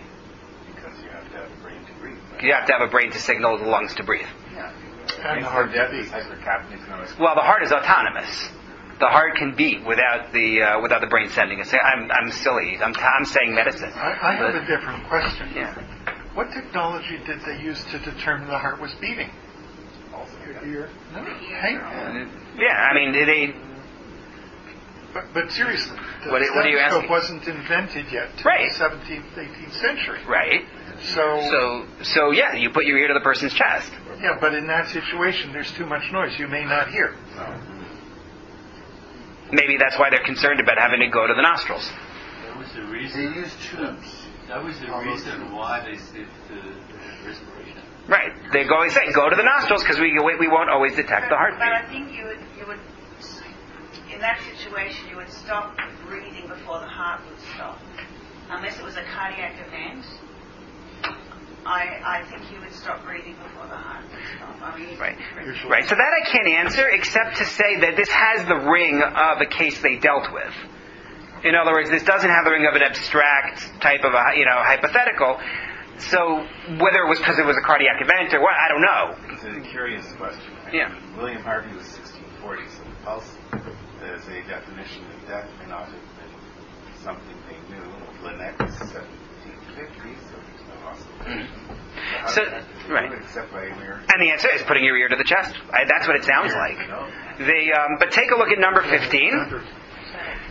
Because you have to have a brain to breathe. Right? You have to have a brain to signal the lungs to breathe. Yeah. And the heart death is hypercapnic noise. Well, the heart is autonomous. The heart can beat without the brain sending it. I'm silly. I'm saying medicine. I have a different question. Yeah. What technology did they use to determine the heart was beating? Ear. No. Yeah, I mean, they. But seriously, the what are you asking? stethoscope wasn't invented yet till right. the 17th, 18th century. Right. So yeah, you put your ear to the person's chest. Yeah, but in that situation, there's too much noise. You may not hear. Maybe that's why they're concerned about having to go to the nostrils. That was the reason. They use tubes. That was the reason why they said respiration. Right. They always say, go to the nostrils, because we won't always detect the heartbeat. But I think you would, in that situation, you would stop breathing before the heart would stop. Unless it was a cardiac event, I think you would stop breathing before the heart would stop. I mean, right. So that I can't answer, except to say that this has the ring of a case they dealt with. In other words, this doesn't have the ring of an abstract type of a hypothetical. So whether it was because it was a cardiac event or what, I don't know. It's a curious question. Yeah. William Harvey was 1640, so the pulse as a definition of death may not have been something they knew. Linnet was 1750, so there's no oscillation. So right. Except by ear. And the answer is putting your ear to the chest. That's what it sounds like. But take a look at number 15.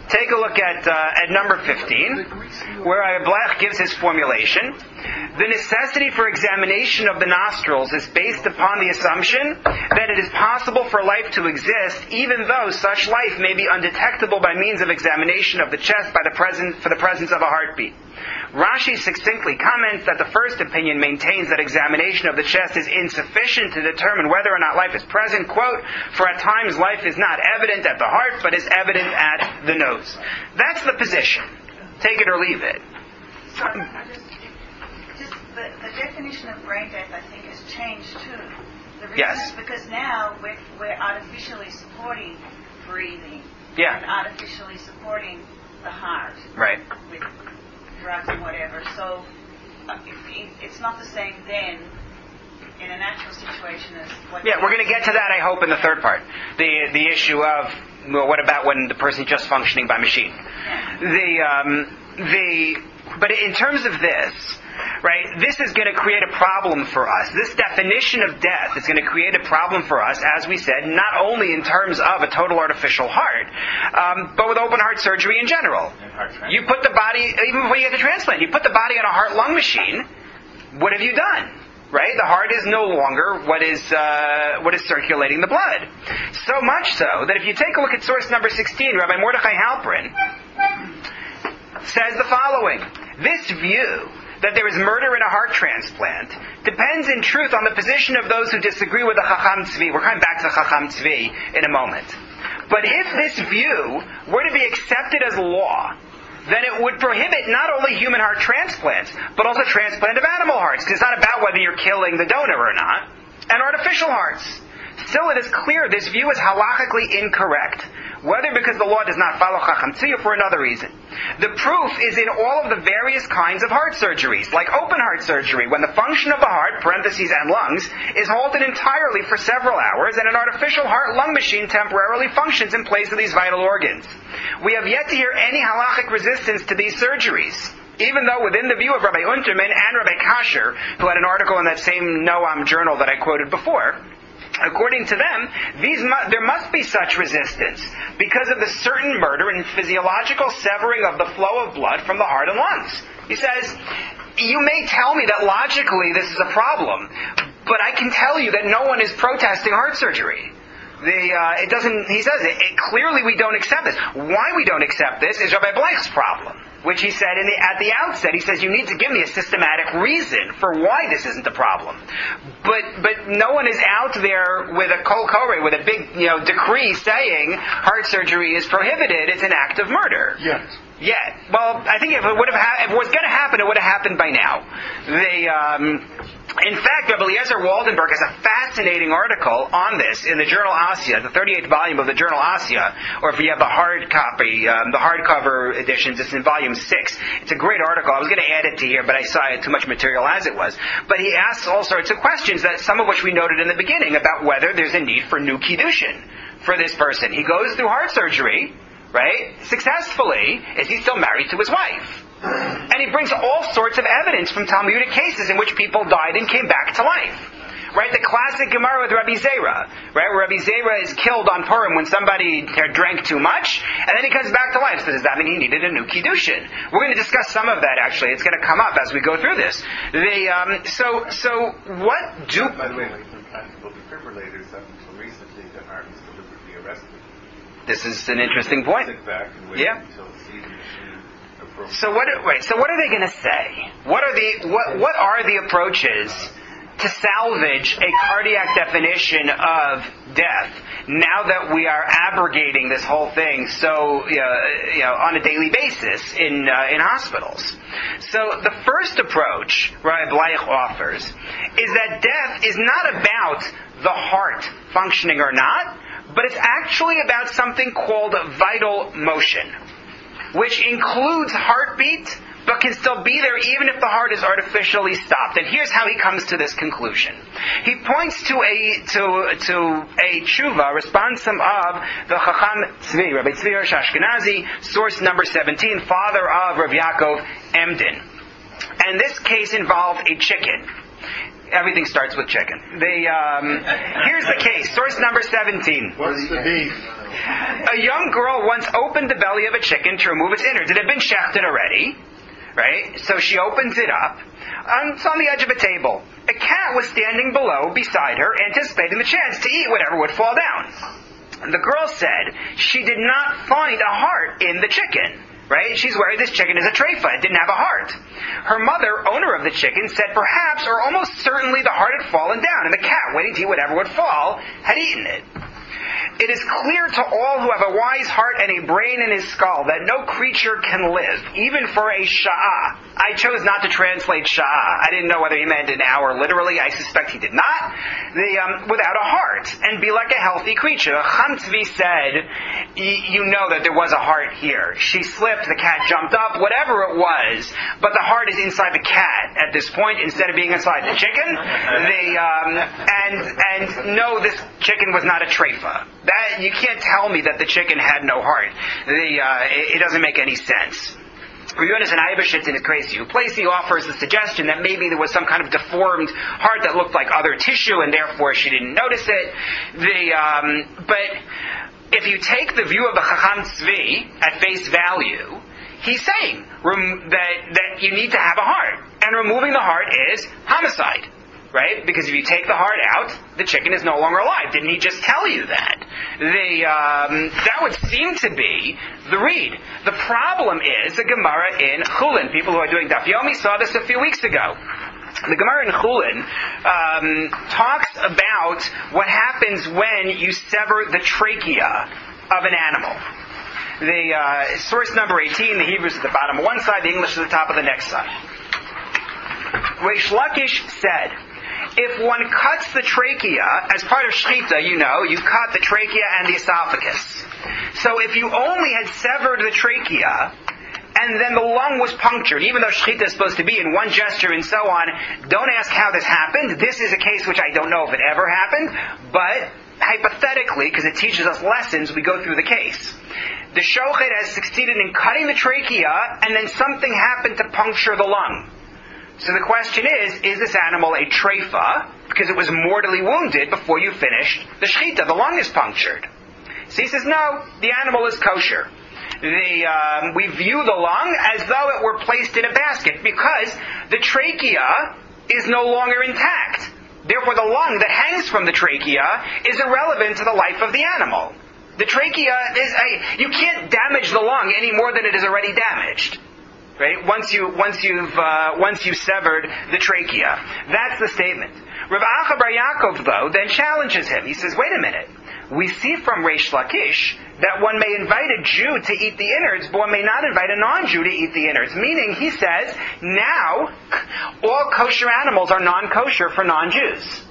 Take a look at number 15, where Bleich gives his formulation. The necessity for examination of the nostrils is based upon the assumption that it is possible for life to exist, even though such life may be undetectable by means of examination of the chest for the presence of a heartbeat. Rashi succinctly comments that the first opinion maintains that examination of the chest is insufficient to determine whether or not life is present. Quote, for at times life is not evident at the heart, but is evident at the nose. That's the position. Take it or leave it. The definition of brain death, I think, has changed too. The reason Yes. is because now we're artificially supporting breathing. Yeah. And artificially supporting the heart. Right. With drugs and whatever. So it's not the same then in a natural situation as what... Yeah, we're going to get to that, I hope, in the third part. The issue of, well, what about when the person's just functioning by machine? But in terms of this, right, this is going to create a problem for us. This definition of death is going to create a problem for us, as we said, not only in terms of a total artificial heart, but with open heart surgery in general. You put the body, even before you get the transplant, you put the body on a heart-lung machine, what have you done? Right? The heart is no longer what is circulating the blood. So much so that if you take a look at source number 16, Rabbi MordechaI Torczyner says the following. This view that there is murder in a heart transplant depends in truth on the position of those who disagree with the Chacham Tzvi. We're coming back to Chacham Tzvi in a moment. But if this view were to be accepted as law, then it would prohibit not only human heart transplants, but also transplant of animal hearts. Because it's not about whether you're killing the donor or not. And artificial hearts. Still, it is clear this view is halachically incorrect. whether because the law does not follow Chacham Tziyah or for another reason. The proof is in all of the various kinds of heart surgeries, like open heart surgery, when the function of the heart, parentheses and lungs, is halted entirely for several hours, and an artificial heart-lung machine temporarily functions in place of these vital organs. We have yet to hear any halachic resistance to these surgeries, even though within the view of Rabbi Unterman and Rabbi Kasher, who had an article in that same Noam journal that I quoted before, according to them, there must be such resistance because of the certain murder and physiological severing of the flow of blood from the heart and lungs. He says, you may tell me that logically this is a problem, but I can tell you that no one is protesting heart surgery. He says, clearly we don't accept this. Why we don't accept this is Rabbi Blech's problem, which he said at the outset. He says, you need to give me a systematic reason for why this isn't a problem. But no one is out there with a kol koreh, with a big decree saying heart surgery is prohibited. It's an act of murder. Yes. Yeah. Well, I think if it was going to happen, it would have happened by now. In fact, Rabbi Eliezer Waldenberg has a fascinating article on this in the Journal Asya, the 38th volume of the Journal Asya, or if you have the hard copy, the hardcover editions, it's in volume 6. It's a great article. I was going to add it to here, but I saw too much material as it was. But he asks all sorts of questions, some of which we noted in the beginning, about whether there's a need for new kiddushin for this person. He goes through heart surgery, right, successfully. Is he still married to his wife? And he brings all sorts of evidence from Talmudic cases in which people died and came back to life. Right? The classic Gemara with Rabbi Zera, right? Where Rabbi Zera is killed on Purim when somebody drank too much, and then he comes back to life. So does that mean he needed a new kiddushin? We're going to discuss some of that, actually. It's going to come up as we go through this. So what do... By the way, some practical defibrillators up until recently that aren't deliberately arrested. This is an interesting point. Sit back and wait until the season machine approaches. So what are they going to say? What are the approaches to salvage a cardiac definition of death now that we are abrogating this whole thing on a daily basis in hospitals? So the first approach Rabbi Bleich offers is that death is not about the heart functioning or not, but it's actually about something called vital motion, which includes heartbeat, but can still be there even if the heart is artificially stopped. And here's how he comes to this conclusion. He points to a tshuva, responsum of the Chacham Tzvi, Rabbi Tzvi Hirsch Ashkenazi, source number 17, father of Rav Yaakov Emden. And this case involved a chicken. Everything starts with chicken. Here's the case, source number 17. What's the beef? A young girl once opened the belly of a chicken to remove its innards. It had been shechted already, right? So she opens it up. It's on the edge of a table. A cat was standing below, beside her, anticipating the chance to eat whatever would fall down. The girl said she did not find a heart in the chicken. Right? She's worried this chicken is a treifa. It didn't have a heart. Her mother, owner of the chicken, said perhaps or almost certainly the heart had fallen down, and the cat, waiting to eat whatever would fall, had eaten it. It is clear to all who have a wise heart and a brain in his skull that no creature can live, even for a sha'ah. I chose not to translate sha'ah. I didn't know whether he meant an hour literally. I suspect he did not. Without a heart, and be like a healthy creature. Chacham Tzvi said, you know that there was a heart here. She slipped, the cat jumped up, whatever it was, but the heart is inside the cat at this point instead of being inside the chicken. And no, this chicken was not a treifa. That you can't tell me that the chicken had no heart. It doesn't make any sense. Yonas and Eibeshitz in his crazy Uplesi offers the suggestion that maybe there was some kind of deformed heart that looked like other tissue, and therefore she didn't notice it. But if you take the view of the Chacham Tzvi at face value, he's saying that you need to have a heart, and removing the heart is homicide. Right? Because if you take the heart out, the chicken is no longer alive. Didn't he just tell you that? That would seem to be the read. The problem is the Gemara in Chulin. People who are doing Daf Yomi saw this a few weeks ago. The Gemara in Chulin talks about what happens when you sever the trachea of an animal. The source number 18, the Hebrew is at the bottom of one side, the English is at the top of the next side. Reish Lakish said, if one cuts the trachea, as part of shechita, you cut the trachea and the esophagus. So if you only had severed the trachea, and then the lung was punctured, even though shechita is supposed to be in one gesture and so on, don't ask how this happened. This is a case which I don't know if it ever happened, but hypothetically, because it teaches us lessons, we go through the case. The shochet has succeeded in cutting the trachea, and then something happened to puncture the lung. So the question is this animal a treifa, because it was mortally wounded before you finished the shechita? The lung is punctured. So he says, no, the animal is kosher. We view the lung as though it were placed in a basket, because the trachea is no longer intact. Therefore, the lung that hangs from the trachea is irrelevant to the life of the animal. The trachea you can't damage the lung any more than it is already damaged, right? Once you've severed the trachea, that's the statement. Rav Acha bar Yaakov, though, then challenges him. He says, "Wait a minute. We see from Reish Lakish that one may invite a Jew to eat the innards, but one may not invite a non-Jew to eat the innards." Meaning, he says, now all kosher animals are non-kosher for non-Jews.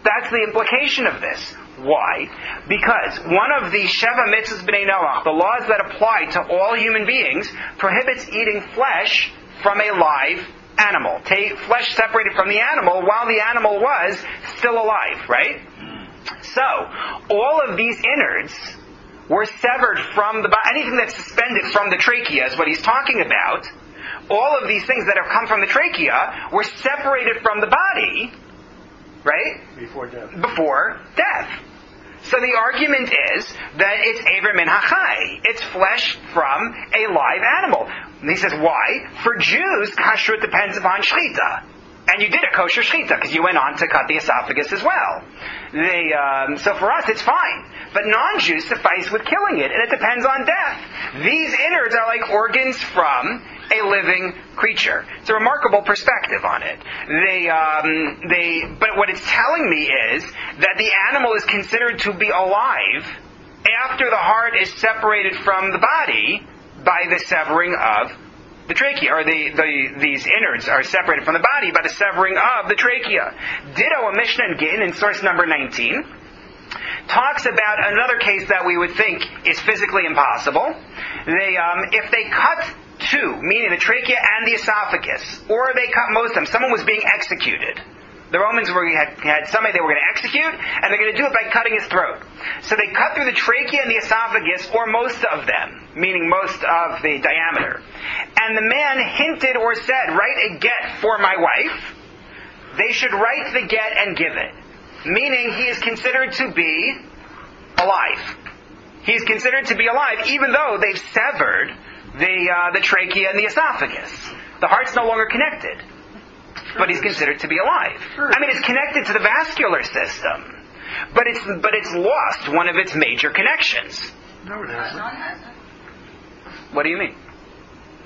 That's the implication of this. Why? Because one of the Sheva Mitzvahs B'nai Noach, the laws that apply to all human beings, prohibits eating flesh from a live animal. Take flesh separated from the animal while the animal was still alive, right? So, all of these innards were severed from the body. Anything that's suspended from the trachea is what he's talking about. All of these things that have come from the trachea were separated from the body, right? Before death. So the argument is that it's Eiver min hachai. It's flesh from a live animal. And he says, why? For Jews, kashrut depends upon shechita. And you did a kosher shechita because you went on to cut the esophagus as well. So for us, it's fine. But non-Jews suffice with killing it, and it depends on death. These innards are like organs from a living creature. It's a remarkable perspective on it. But what it's telling me is that the animal is considered to be alive after the heart is separated from the body by the severing of the trachea, or these innards are separated from the body by the severing of the trachea. Ditto, a Mishnah in Gin, in source number 19, talks about another case that we would think is physically impossible. If they cut two, meaning the trachea and the esophagus, or they cut most of them, someone was being executed. The Romans had somebody they were going to execute, and they're going to do it by cutting his throat. So they cut through the trachea and the esophagus, or most of them, meaning most of the diameter. And the man hinted or said, "Write a get for my wife." They should write the get and give it. Meaning he is considered to be alive. He is considered to be alive, even though they've severed the trachea and the esophagus. The heart's no longer connected. But he's considered to be alive. I mean, it's connected to the vascular system, but it's lost one of its major connections. No, it hasn't. What do you mean?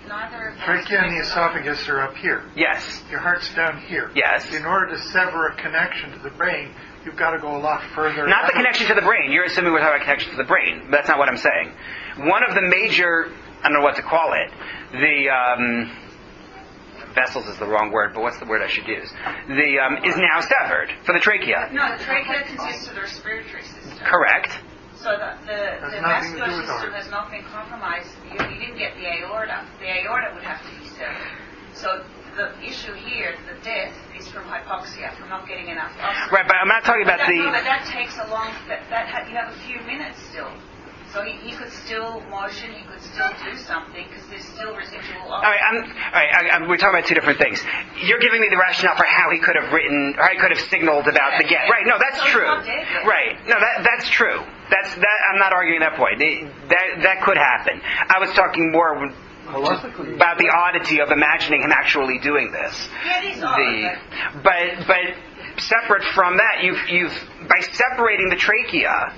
Trachea and the esophagus are up here. Yes. Your heart's down here. Yes. In order to sever a connection to the brain, you've got to go a lot further. Not the connection to the brain. You're assuming we're talking about connection to the brain. That's not what I'm saying. One of the major, I don't know what to call it, vessels is the wrong word, but what's the word I should use? Is now severed for the trachea. No, the trachea consists of the respiratory system. Correct. So the vascular system has not been compromised. You didn't get the aorta. The aorta would have to be severed. So the issue here, the death, is from hypoxia, from not getting enough oxygen. Right, but I'm not talking about but that takes a long. You have a few minutes still. So he could still motion, he could still do something, because there's still residual oxygen. We're talking about two different things. You're giving me the rationale for how he could have written, or he could have signaled about the get. Right, no, that's true. Right, no, that's true. I'm not arguing that point. That could happen. I was talking more about the oddity of imagining him actually doing this. Yeah, it is odd. But separate from that, you've by separating the trachea,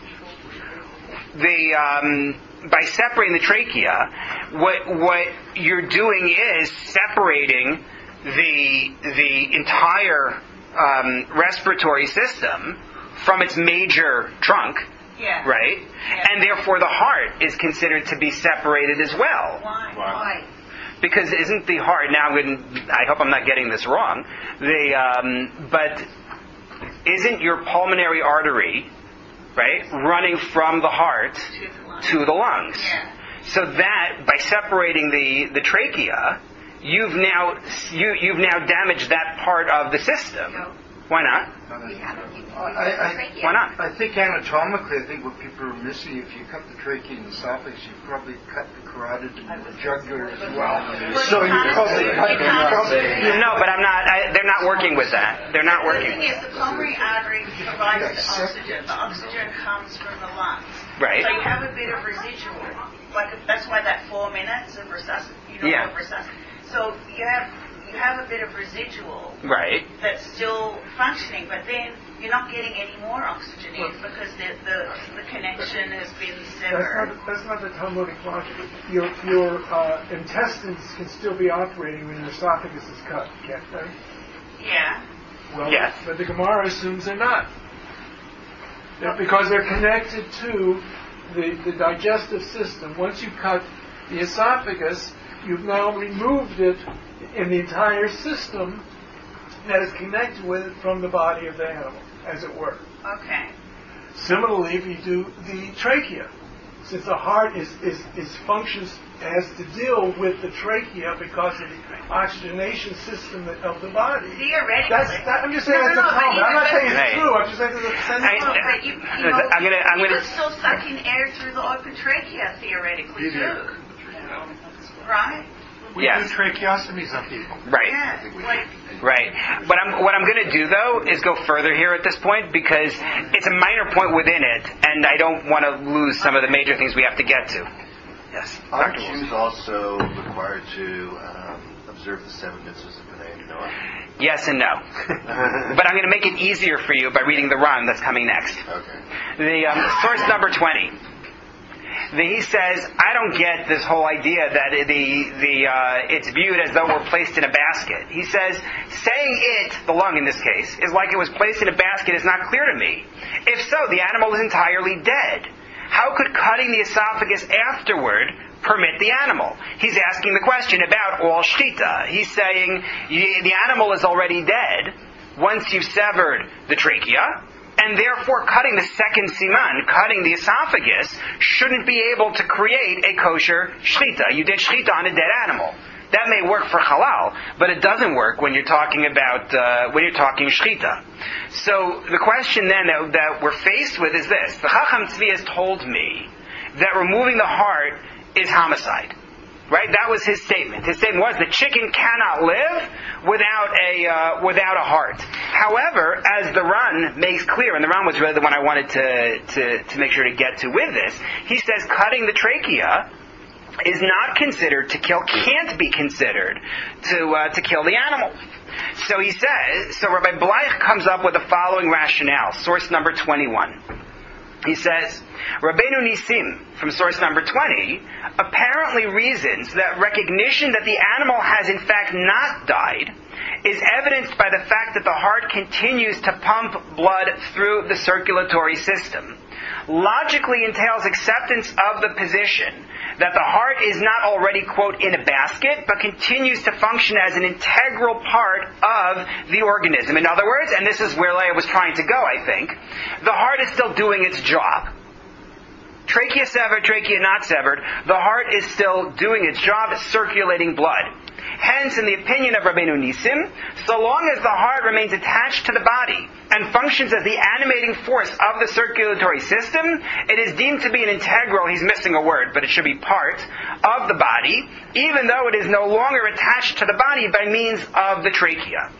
by separating the trachea, what you're doing is separating the entire respiratory system from its major trunk, right? Yeah. And therefore the heart is considered to be separated as well. Why? Because isn't the heart, now I hope I'm not getting this wrong, but isn't your pulmonary artery, right, running from the heart to the lungs? Yeah. So that, by separating the trachea, you've now damaged that part of the system. Why not? Why not? I think anatomically, what people are missing, if you cut the trachea and the esophagus, you probably cut the carotid and the jugular as well. So you probably No, but I'm not. They're not working with that. They're not working. The thing is, the pulmonary artery provides the oxygen. The oxygen comes from the lungs. Right. So you have a bit of residual. That's why that 4 minutes of resuscitation. So you have a bit of residual. Right. That's still functioning, but then you're not getting any more oxygen in because the connection has been severed. That's not the Talmudic logic. Your intestines can still be operating when your esophagus is cut, can't they? Yeah. Well, yes. But the Gemara assumes they're not. Because they're connected to the digestive system. Once you cut the esophagus, you've now removed it in the entire system that is connected with it from the body of the animal, as it were. Okay. Similarly, if you do the trachea, since the heart is functions has to deal with the trachea because of the oxygenation system of the body. Theoretically. I'm just saying that's a problem. I'm not saying it's true. I'm just saying it's a you could still suck in air through the open trachea, theoretically, too. Right? We do tracheostomies on people. Right. Yeah. Right. What I'm going to do, though, is go further here at this point because it's a minor point within it, and I don't want to lose some of the major things we have to get to. Yes. Are Jews also required to observe the 7 mitzvahs of B'nai Noah? Yes and no. But I'm going to make it easier for you by reading the Ran that's coming next. Okay. The source number 20. He says, I don't get this whole idea that it's viewed as though we're placed in a basket. He says, saying it, the lung in this case, is like it was placed in a basket is not clear to me. If so, the animal is entirely dead. How could cutting the esophagus afterward permit the animal? He's asking the question about all shchita. He's saying the animal is already dead once you've severed the trachea, and therefore cutting the second siman, cutting the esophagus, shouldn't be able to create a kosher shchita. You did shchita on a dead animal. That may work for halal, but it doesn't work when you're talking about shchita. So the question then that we're faced with is this: the Chacham Tzvi has told me that removing the heart is homicide. Right? That was his statement. His statement was the chicken cannot live without a heart. However, as the Ran makes clear, and the Ran was really the one I wanted to make sure to get to with this, he says cutting the trachea is not considered to kill, can't be considered to kill the animal. So he says, so Rabbi Bleich comes up with the following rationale, source number 21. He says, Rabbeinu Nisim, from source number 20, apparently reasons that recognition that the animal has in fact not died is evidenced by the fact that the heart continues to pump blood through the circulatory system. Logically entails acceptance of the position that the heart is not already, quote, in a basket, but continues to function as an integral part of the organism. In other words, and this is where Leah was trying to go, I think, the heart is still doing its job. Trachea severed, trachea not severed, the heart is still doing its job, circulating blood. Hence, in the opinion of Rabbeinu Nisim, so long as the heart remains attached to the body and functions as the animating force of the circulatory system, it is deemed to be an integral, he's missing a word, but it should be part of the body, even though it is no longer attached to the body by means of the trachea.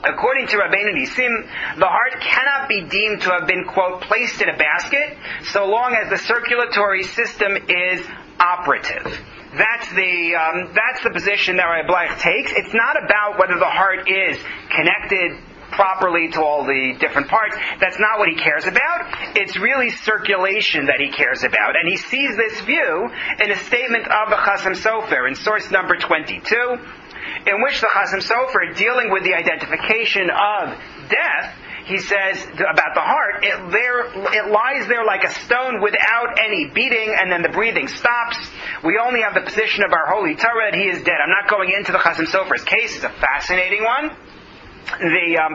According to Rabbeinu Nisim, the heart cannot be deemed to have been, quote, placed in a basket, so long as the circulatory system is operative. That's the position that Rabbi Bleich takes. It's not about whether the heart is connected properly to all the different parts. That's not what he cares about. It's really circulation that he cares about. And he sees this view in a statement of the Chasam Sofer in source number 22, in which the Chasam Sofer, dealing with the identification of death, he says about the heart, it lies there like a stone without any beating, and then the breathing stops. We only have the position of our holy Torah that he is dead. I'm not going into the Chasam Sofer's case. It's a fascinating one.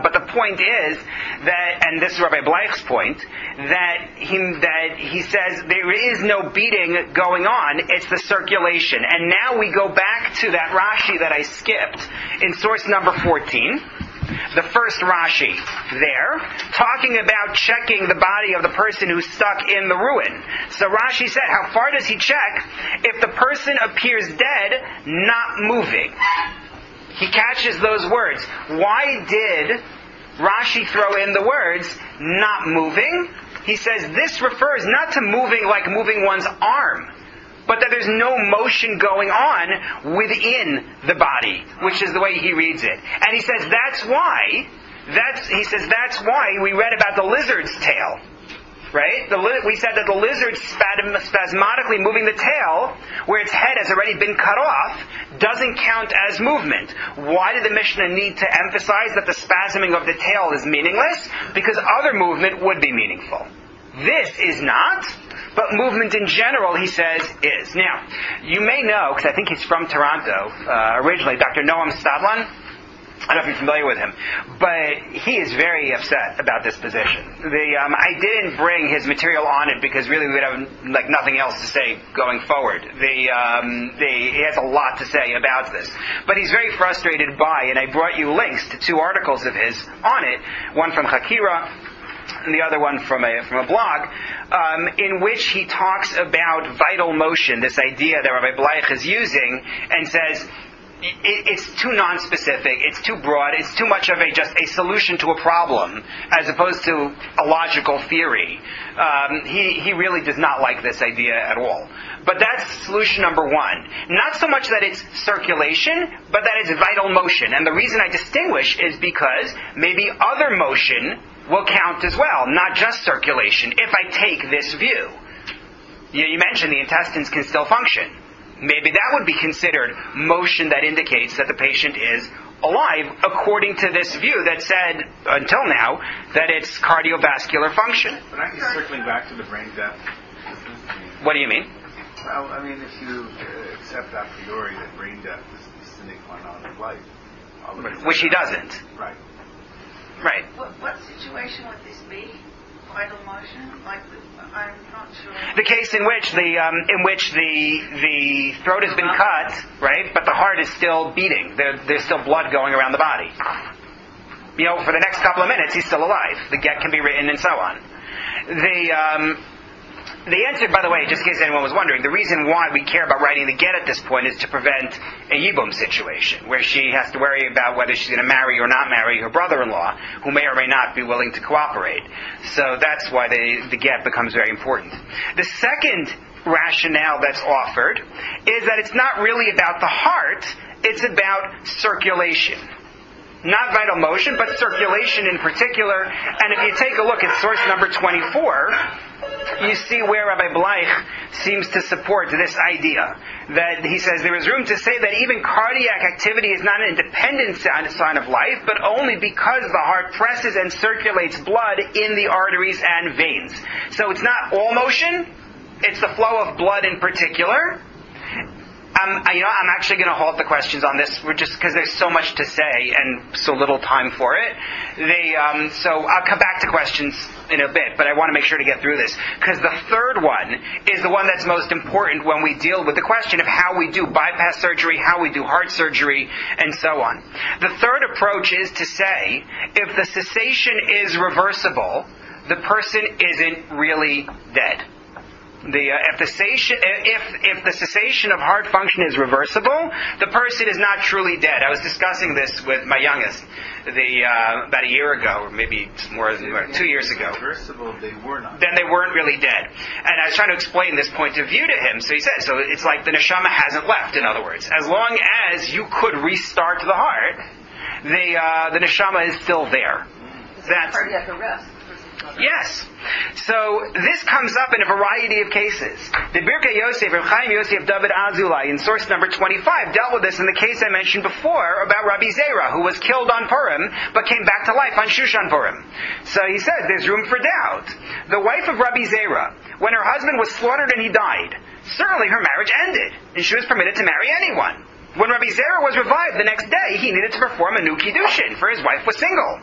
But the point is that, and this is Rabbi Bleich's point, that he says there is no beating going on, it's the circulation. And now we go back to that Rashi that I skipped in source number 14, the first Rashi there, talking about checking the body of the person who's stuck in the ruin. So Rashi said, how far does he check? If the person appears dead, not moving. He catches those words. Why did Rashi throw in the words, not moving? He says this refers not to moving like moving one's arm, but that there's no motion going on within the body, which is the way he reads it. And he says that's why we read about the lizard's tail. Right? We said that the lizard spasmodically moving the tail, where its head has already been cut off, doesn't count as movement. Why did the Mishnah need to emphasize that the spasming of the tail is meaningless? Because other movement would be meaningful. This is not, but movement in general, he says, is. Now, you may know, because I think he's from Toronto, originally, Dr. Noam Stadlan. I don't know if you're familiar with him, but he is very upset about this position. I didn't bring his material on it because really we would have nothing else to say going forward. He has a lot to say about this, but he's very frustrated by, and I brought you links to 2 articles of his on it, one from Chakira and the other one from a blog, in which he talks about vital motion, this idea that Rabbi Bleich is using, and says, it's too non-specific, it's too broad, it's too much of just a solution to a problem as opposed to a logical theory. He really does not like this idea at all. But that's solution number 1. Not so much that it's circulation, but that it's vital motion. And the reason I distinguish is because maybe other motion will count as well, not just circulation, if I take this view. You mentioned the intestines can still function. Maybe that would be considered motion that indicates that the patient is alive, according to this view that said, until now, that it's cardiovascular function. But aren't you circling back to the brain death? What do you mean? Well, I mean, if you accept a priori that brain death is the sine qua non of life. Which he doesn't. Right. Right. What situation would this be? Vital motion? I'm not sure. The case in which the throat has been cut, right, but the heart is still beating. There's still blood going around the body. For the next couple of minutes, he's still alive. The get can be written and so on. The answer, by the way, just in case anyone was wondering, the reason why we care about writing the get at this point is to prevent a yibum situation, where she has to worry about whether she's going to marry or not marry her brother-in-law, who may or may not be willing to cooperate. So that's why the get becomes very important. The second rationale that's offered is that it's not really about the heart, it's about circulation. Not vital motion, but circulation in particular. And if you take a look at source number 24, you see where Rabbi Bleich seems to support this idea. That he says there is room to say that even cardiac activity is not an independent sign of life, but only because the heart presses and circulates blood in the arteries and veins. So it's not all motion, it's the flow of blood in particular. I'm actually going to halt the questions on this, just because there's so much to say and so little time for it. So I'll come back to questions in a bit, but I want to make sure to get through this, because the third one is the one that's most important when we deal with the question of how we do bypass surgery, how we do heart surgery, and so on. The third approach is to say, if the cessation is reversible, the person isn't really dead. If the cessation of heart function is reversible, the person is not truly dead. I was discussing this with my youngest about a year ago, or maybe more than 2 years ago. Reversible, they were not. Then they weren't really dead. And I was trying to explain this point of view to him. So he said, so it's like the neshama hasn't left, in other words. As long as you could restart the heart, the neshama is still there. That's cardiac arrest. Yes. So this comes up in a variety of cases. The Birkei Yosef, Reb Chaim Yosef David Azulai, in source number 25, dealt with this in the case I mentioned before about Rabbi Zera, who was killed on Purim, but came back to life on Shushan Purim. So he says there's room for doubt. The wife of Rabbi Zera, when her husband was slaughtered and he died, certainly her marriage ended, and she was permitted to marry anyone. When Rabbi Zera was revived the next day, he needed to perform a new kiddushin, for his wife was single.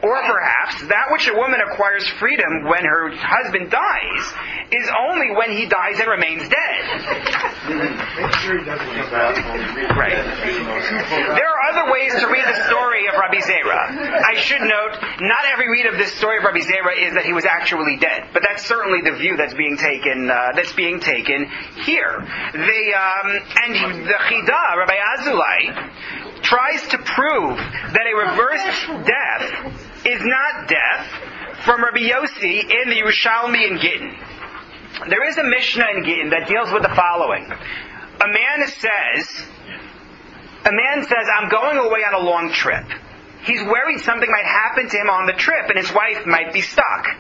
Or perhaps that which a woman acquires freedom when her husband dies is only when he dies and remains dead. Right. There are other ways to read the story of Rabbi Zera. I should note, not every read of this story of Rabbi Zera is that he was actually dead, but that's certainly the view that's being taken. Here. And the Chidah, Rabbi Azulai, tries to prove that a reversed death is not death from Rabbi Yossi in the Yerushalmi in Gittin. There is a Mishnah in Gittin that deals with the following. A man says, I'm going away on a long trip. He's worried something might happen to him on the trip and his wife might be stuck.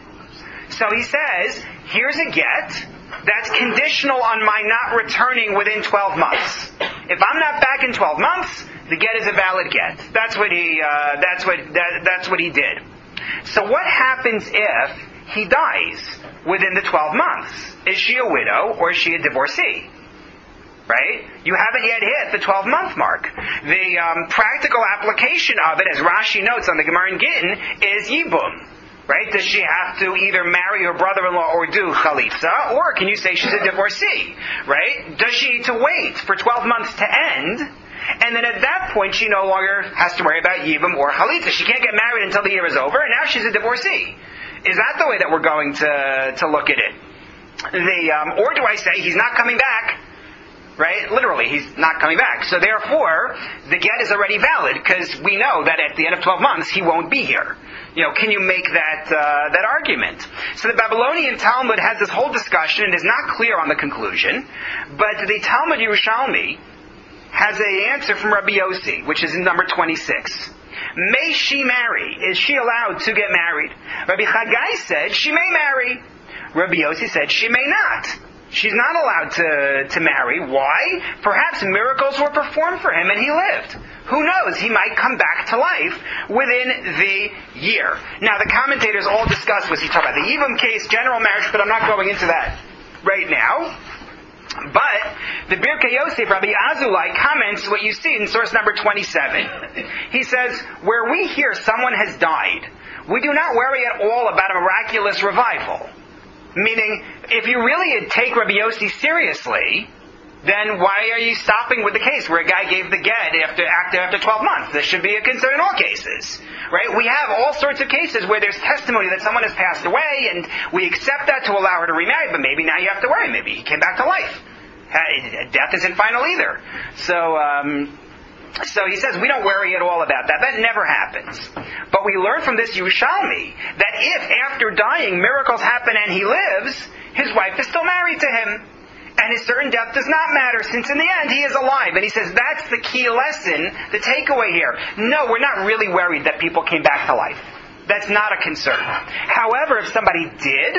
So he says, here's a get that's conditional on my not returning within 12 months. If I'm not back in 12 months, the get is a valid get. That's what he did. So what happens if he dies within the 12 months? Is she a widow or is she a divorcee? Right? You haven't yet hit the 12-month mark. The practical application of it, as Rashi notes on the Gemara in Gittin, is yibum. Right? Does she have to either marry her brother-in-law or do chalitza? Or can you say she's a divorcee? Right? Does she need to wait for 12 months to end? And then at that point, she no longer has to worry about yibum or chalitza. She can't get married until the year is over, and now she's a divorcee. Is that the way that we're going to look at it? Or do I say he's not coming back? Right? Literally, he's not coming back. So therefore, the get is already valid because we know that at the end of 12 months, he won't be here. Can you make that argument? So the Babylonian Talmud has this whole discussion and is not clear on the conclusion, but the Talmud Yerushalmi has an answer from Rabbi Yossi, which is in number 26. May she marry? Is she allowed to get married? Rabbi Chagai said she may marry. Rabbi Yossi said she may not. She's not allowed to marry. Why? Perhaps miracles were performed for him and he lived. Who knows? He might come back to life within the year. Now, the commentators all discuss, was he talking about the Yibum case, general marriage, but I'm not going into that right now. But the Birkei Yosef, Rabbi Azulai, comments what you see in source number 27. He says, where we hear someone has died, we do not worry at all about a miraculous revival. Meaning, if you really take Rabbi Yossi seriously, then why are you stopping with the case where a guy gave the get after 12 months? This should be a concern in all cases. Right? We have all sorts of cases where there's testimony that someone has passed away, and we accept that to allow her to remarry, but maybe now you have to worry. Maybe he came back to life. Death isn't final either. So he says we don't worry at all about that. That never happens. But we learn from this Yerushalmi that if after dying miracles happen and he lives, his wife is still married to him. And his certain death does not matter, since in the end he is alive. And he says that's the key lesson, the takeaway here. No, we're not really worried that people came back to life. That's not a concern. However, if somebody did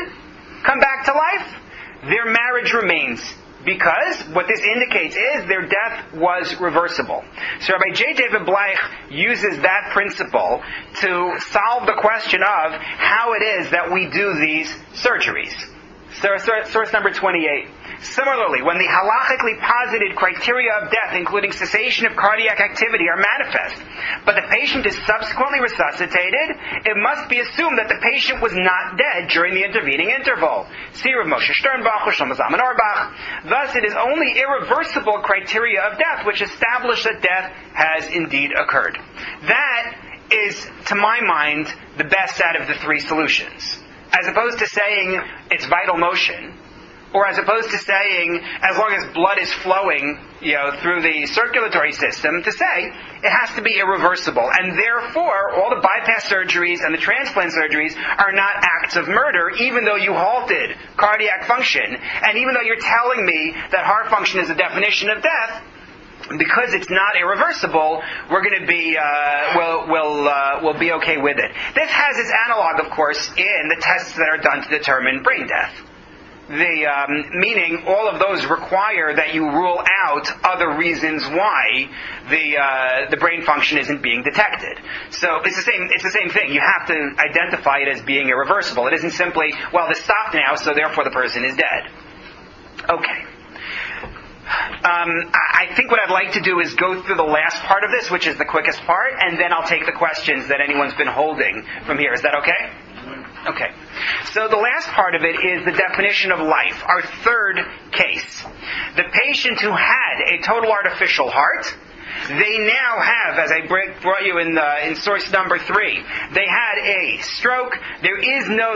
come back to life, their marriage remains. Because what this indicates is their death was reversible. So Rabbi J. David Bleich uses that principle to solve the question of how it is that we do these surgeries. Source number 28. Similarly, when the halachically posited criteria of death, including cessation of cardiac activity, are manifest, but the patient is subsequently resuscitated, it must be assumed that the patient was not dead during the intervening interval. See Rav Moshe Sternbach, Shlomo Zalman Auerbach. Thus, it is only irreversible criteria of death which establish that death has indeed occurred. That is, to my mind, the best out of the three solutions. As opposed to saying it's vital motion, or as opposed to saying, as long as blood is flowing, through the circulatory system, to say it has to be irreversible. And therefore, all the bypass surgeries and the transplant surgeries are not acts of murder, even though you halted cardiac function, and even though you're telling me that heart function is a definition of death. Because it's not irreversible, we're going to be we'll will be okay with it. This has its analog, of course, in the tests that are done to determine brain death. Meaning all of those require that you rule out other reasons why the brain function isn't being detected. So it's the same thing. You have to identify it as being irreversible. It isn't simply, well, this stopped now, so therefore the person is dead. Okay. I think what I'd like to do is go through the last part of this, which is the quickest part, and then I'll take the questions that anyone's been holding from here. Is that okay? Okay. So the last part of it is the definition of life, our third case. The patient who had a total artificial heart, they now have, as I brought you in source number 3, they had a stroke. There is no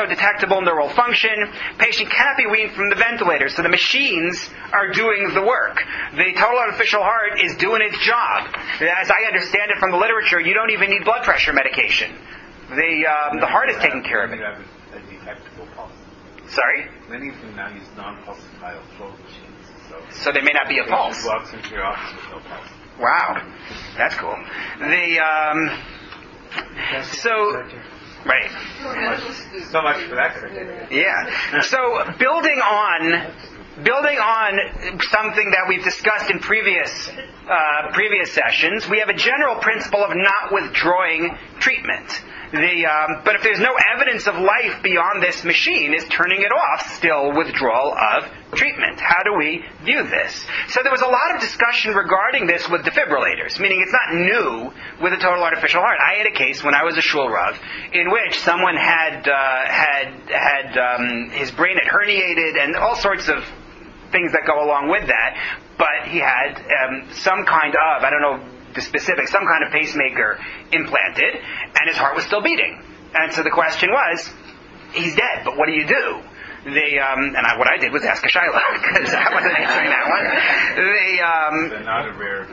detectable neural function. Patient cannot be weaned from the ventilator, so the machines are doing the work. The total artificial heart is doing its job. As I understand it from the literature, you don't even need blood pressure medication. The heart is taking care of it. A detectable pulse. Sorry? Many of them now use non-pulsatile flow machines. So there may not be a pulse. Walks into your office with no pulse. Wow, that's cool. Right. So much for that criteria. Yeah. So building on something that we've discussed in previous sessions, we have a general principle of not withdrawing treatment. But if there's no evidence of life beyond this machine, is turning it off still withdrawal of treatment? How do we view this? So there was a lot of discussion regarding this with defibrillators, meaning it's not new with a total artificial heart. I had a case when I was a shul rav in which someone had his brain had herniated and all sorts of things that go along with that, but he had some kind of, I don't know the specifics, some kind of pacemaker implanted, and his heart was still beating. And so the question was, he's dead, but what do you do? What I did was ask a shaila, because I wasn't answering that one. They're not a rare.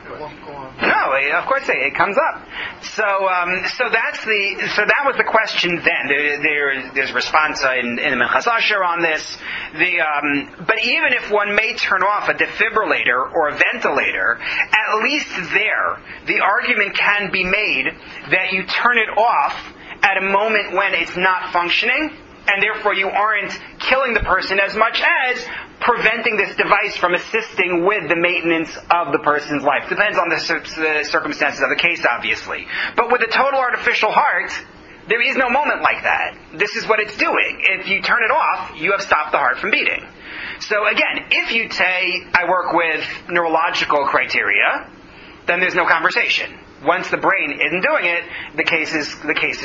No, of course it comes up. So that was the question then. There's responsa in the Minchas Asher on this. But even if one may turn off a defibrillator or a ventilator, at least there, the argument can be made that you turn it off at a moment when it's not functioning, and therefore you aren't killing the person as much as preventing this device from assisting with the maintenance of the person's life. Depends on the circumstances of the case, obviously. But with a total artificial heart, there is no moment like that. This is what it's doing. If you turn it off, you have stopped the heart from beating. So again, if you say, I work with neurological criteria, then there's no conversation. Once the brain isn't doing it, the case is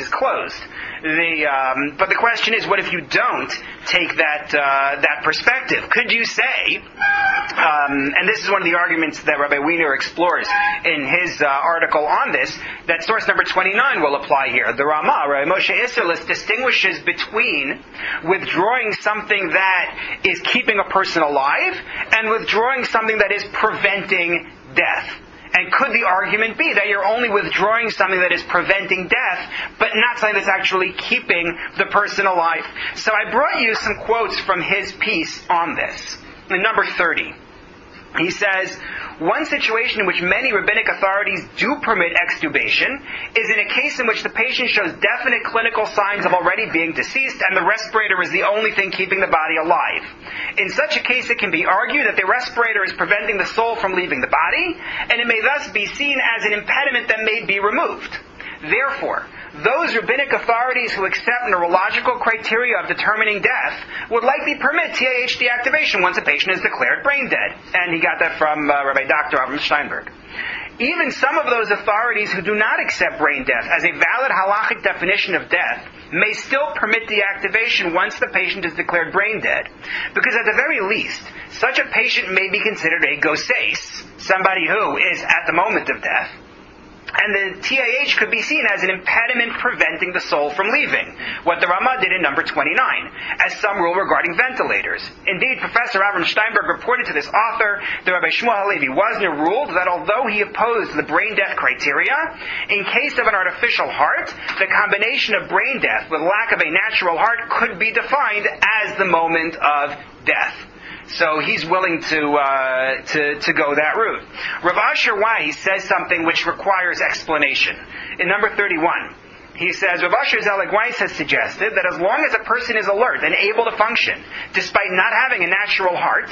closed. But the question is, what if you don't take that perspective? Could you say, and this is one of the arguments that Rabbi Wiener explores in his article on this, that source number 29 will apply here. The Ramah, Rabbi Moshe Isserlis, distinguishes between withdrawing something that is keeping a person alive and withdrawing something that is preventing death. And could the argument be that you're only withdrawing something that is preventing death, but not something that's actually keeping the person alive? So I brought you some quotes from his piece on this. In number 30, he says, one situation in which many rabbinic authorities do permit extubation is in a case in which the patient shows definite clinical signs of already being deceased and the respirator is the only thing keeping the body alive. In such a case, it can be argued that the respirator is preventing the soul from leaving the body, and it may thus be seen as an impediment that may be removed. Therefore, those rabbinic authorities who accept neurological criteria of determining death would likely permit TIH deactivation once a patient is declared brain dead. And he got that from Rabbi Dr. Avram Steinberg. Even some of those authorities who do not accept brain death as a valid halachic definition of death may still permit deactivation once the patient is declared brain dead, because at the very least, such a patient may be considered a goseis, somebody who is at the moment of death, and the TIH could be seen as an impediment preventing the soul from leaving, what the Ramah did in number 29, as some rule regarding ventilators. Indeed, Professor Avram Steinberg reported to this author that Rabbi Shmuel Halevi Wozner ruled that although he opposed the brain death criteria, in case of an artificial heart, the combination of brain death with lack of a natural heart could be defined as the moment of death. So he's willing to go that route. Rav Asher Weiss says something which requires explanation. In number 31, he says, Rav Asher Zelig Weiss has suggested that as long as a person is alert and able to function, despite not having a natural heart,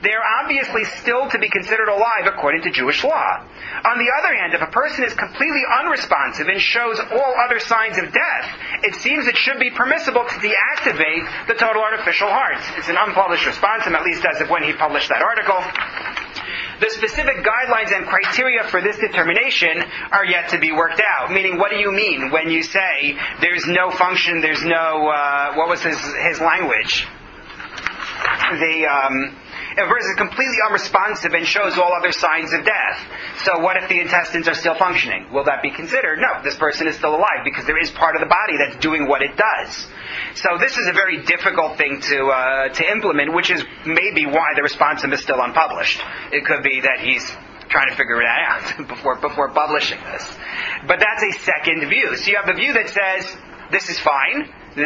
they are obviously still to be considered alive according to Jewish law. On the other hand, if a person is completely unresponsive and shows all other signs of death, it seems it should be permissible to deactivate the total artificial heart. It's an unpublished response, and at least as of when he published that article. The specific guidelines and criteria for this determination are yet to be worked out. Meaning, what do you mean when you say there's no function, there's no, what was his language? If a person is completely unresponsive and shows all other signs of death, so what if the intestines are still functioning? Will that be considered? No, this person is still alive because there is part of the body that's doing what it does. So this is a very difficult thing to implement, which is maybe why the responsive is still unpublished. It could be that he's trying to figure that out before publishing this. But that's a second view. So you have the view that says this is fine. He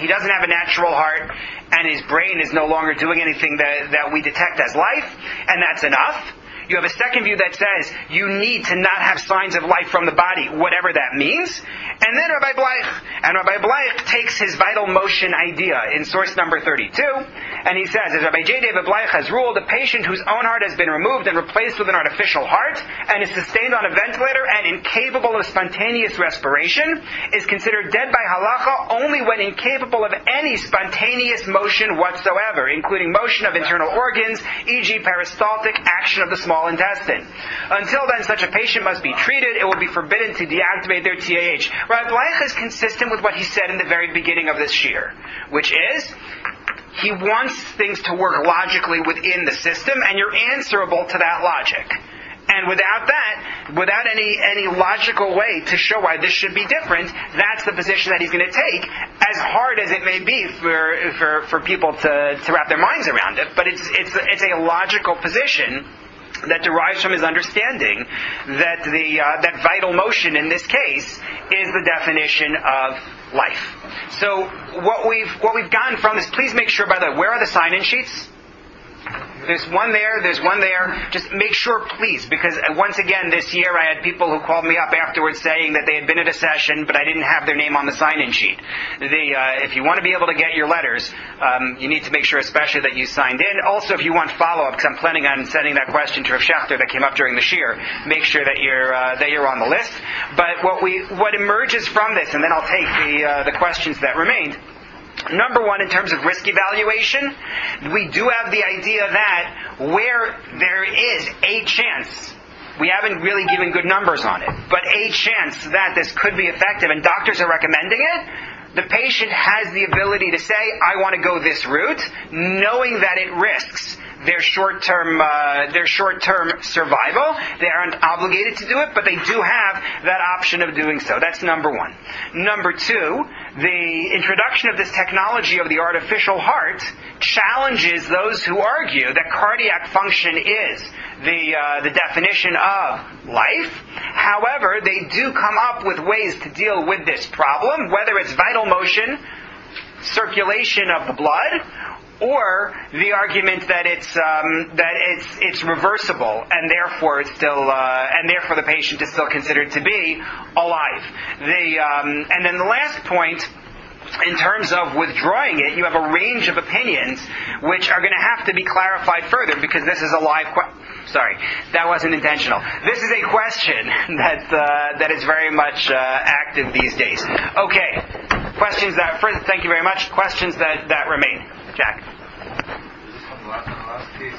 doesn't have a natural heart, and his brain is no longer doing anything that we detect as life, and that's enough. You have a second view that says you need to not have signs of life from the body, whatever that means. And then Rabbi Bleich takes his vital motion idea in source number 32, and he says, as Rabbi J. David Bleich has ruled, a patient whose own heart has been removed and replaced with an artificial heart and is sustained on a ventilator and incapable of spontaneous respiration is considered dead by Halachah only when incapable of any spontaneous motion whatsoever, including motion of internal organs, e.g. peristaltic action of the small intestine. Until then, such a patient must be treated. It will be forbidden to deactivate their TAH. Rabbi Bleich is consistent with what he said in the very beginning of this shiur, which is, he wants things to work logically within the system, and you're answerable to that logic. And without any logical way to show why this should be different, that's the position that he's going to take, as hard as it may be for people to wrap their minds around it. But it's a logical position that derives from his understanding that that vital motion in this case is the definition of life. So what we've gotten from this, please make sure, by the way, where are the sign-in sheets? There's one there. Just make sure, please, because once again this year I had people who called me up afterwards saying that they had been at a session, but I didn't have their name on the sign-in sheet. If you want to be able to get your letters, you need to make sure especially that you signed in. Also, if you want follow-up, because I'm planning on sending that question to Rav Schechter that came up during the shiur, make sure that you're on the list. But what emerges from this, and then I'll take the questions that remained. Number one, in terms of risk evaluation, we do have the idea that where there is a chance, we haven't really given good numbers on it, but a chance that this could be effective, and doctors are recommending it, the patient has the ability to say, I want to go this route, knowing that it risks their short-term survival. They aren't obligated to do it, but they do have that option of doing so. That's number one. Number two, the introduction of this technology of the artificial heart challenges those who argue that cardiac function is the definition of life. However, they do come up with ways to deal with this problem, whether it's vital motion, circulation of the blood, or the argument that it's reversible, and therefore it's still and therefore the patient is still considered to be alive. And then the last point, in terms of withdrawing it, you have a range of opinions which are going to have to be clarified further, because this is a live Sorry, that wasn't intentional. This is a question that is very much active these days. Okay, questions first, thank you very much. Questions that remain. Jack. On the last case,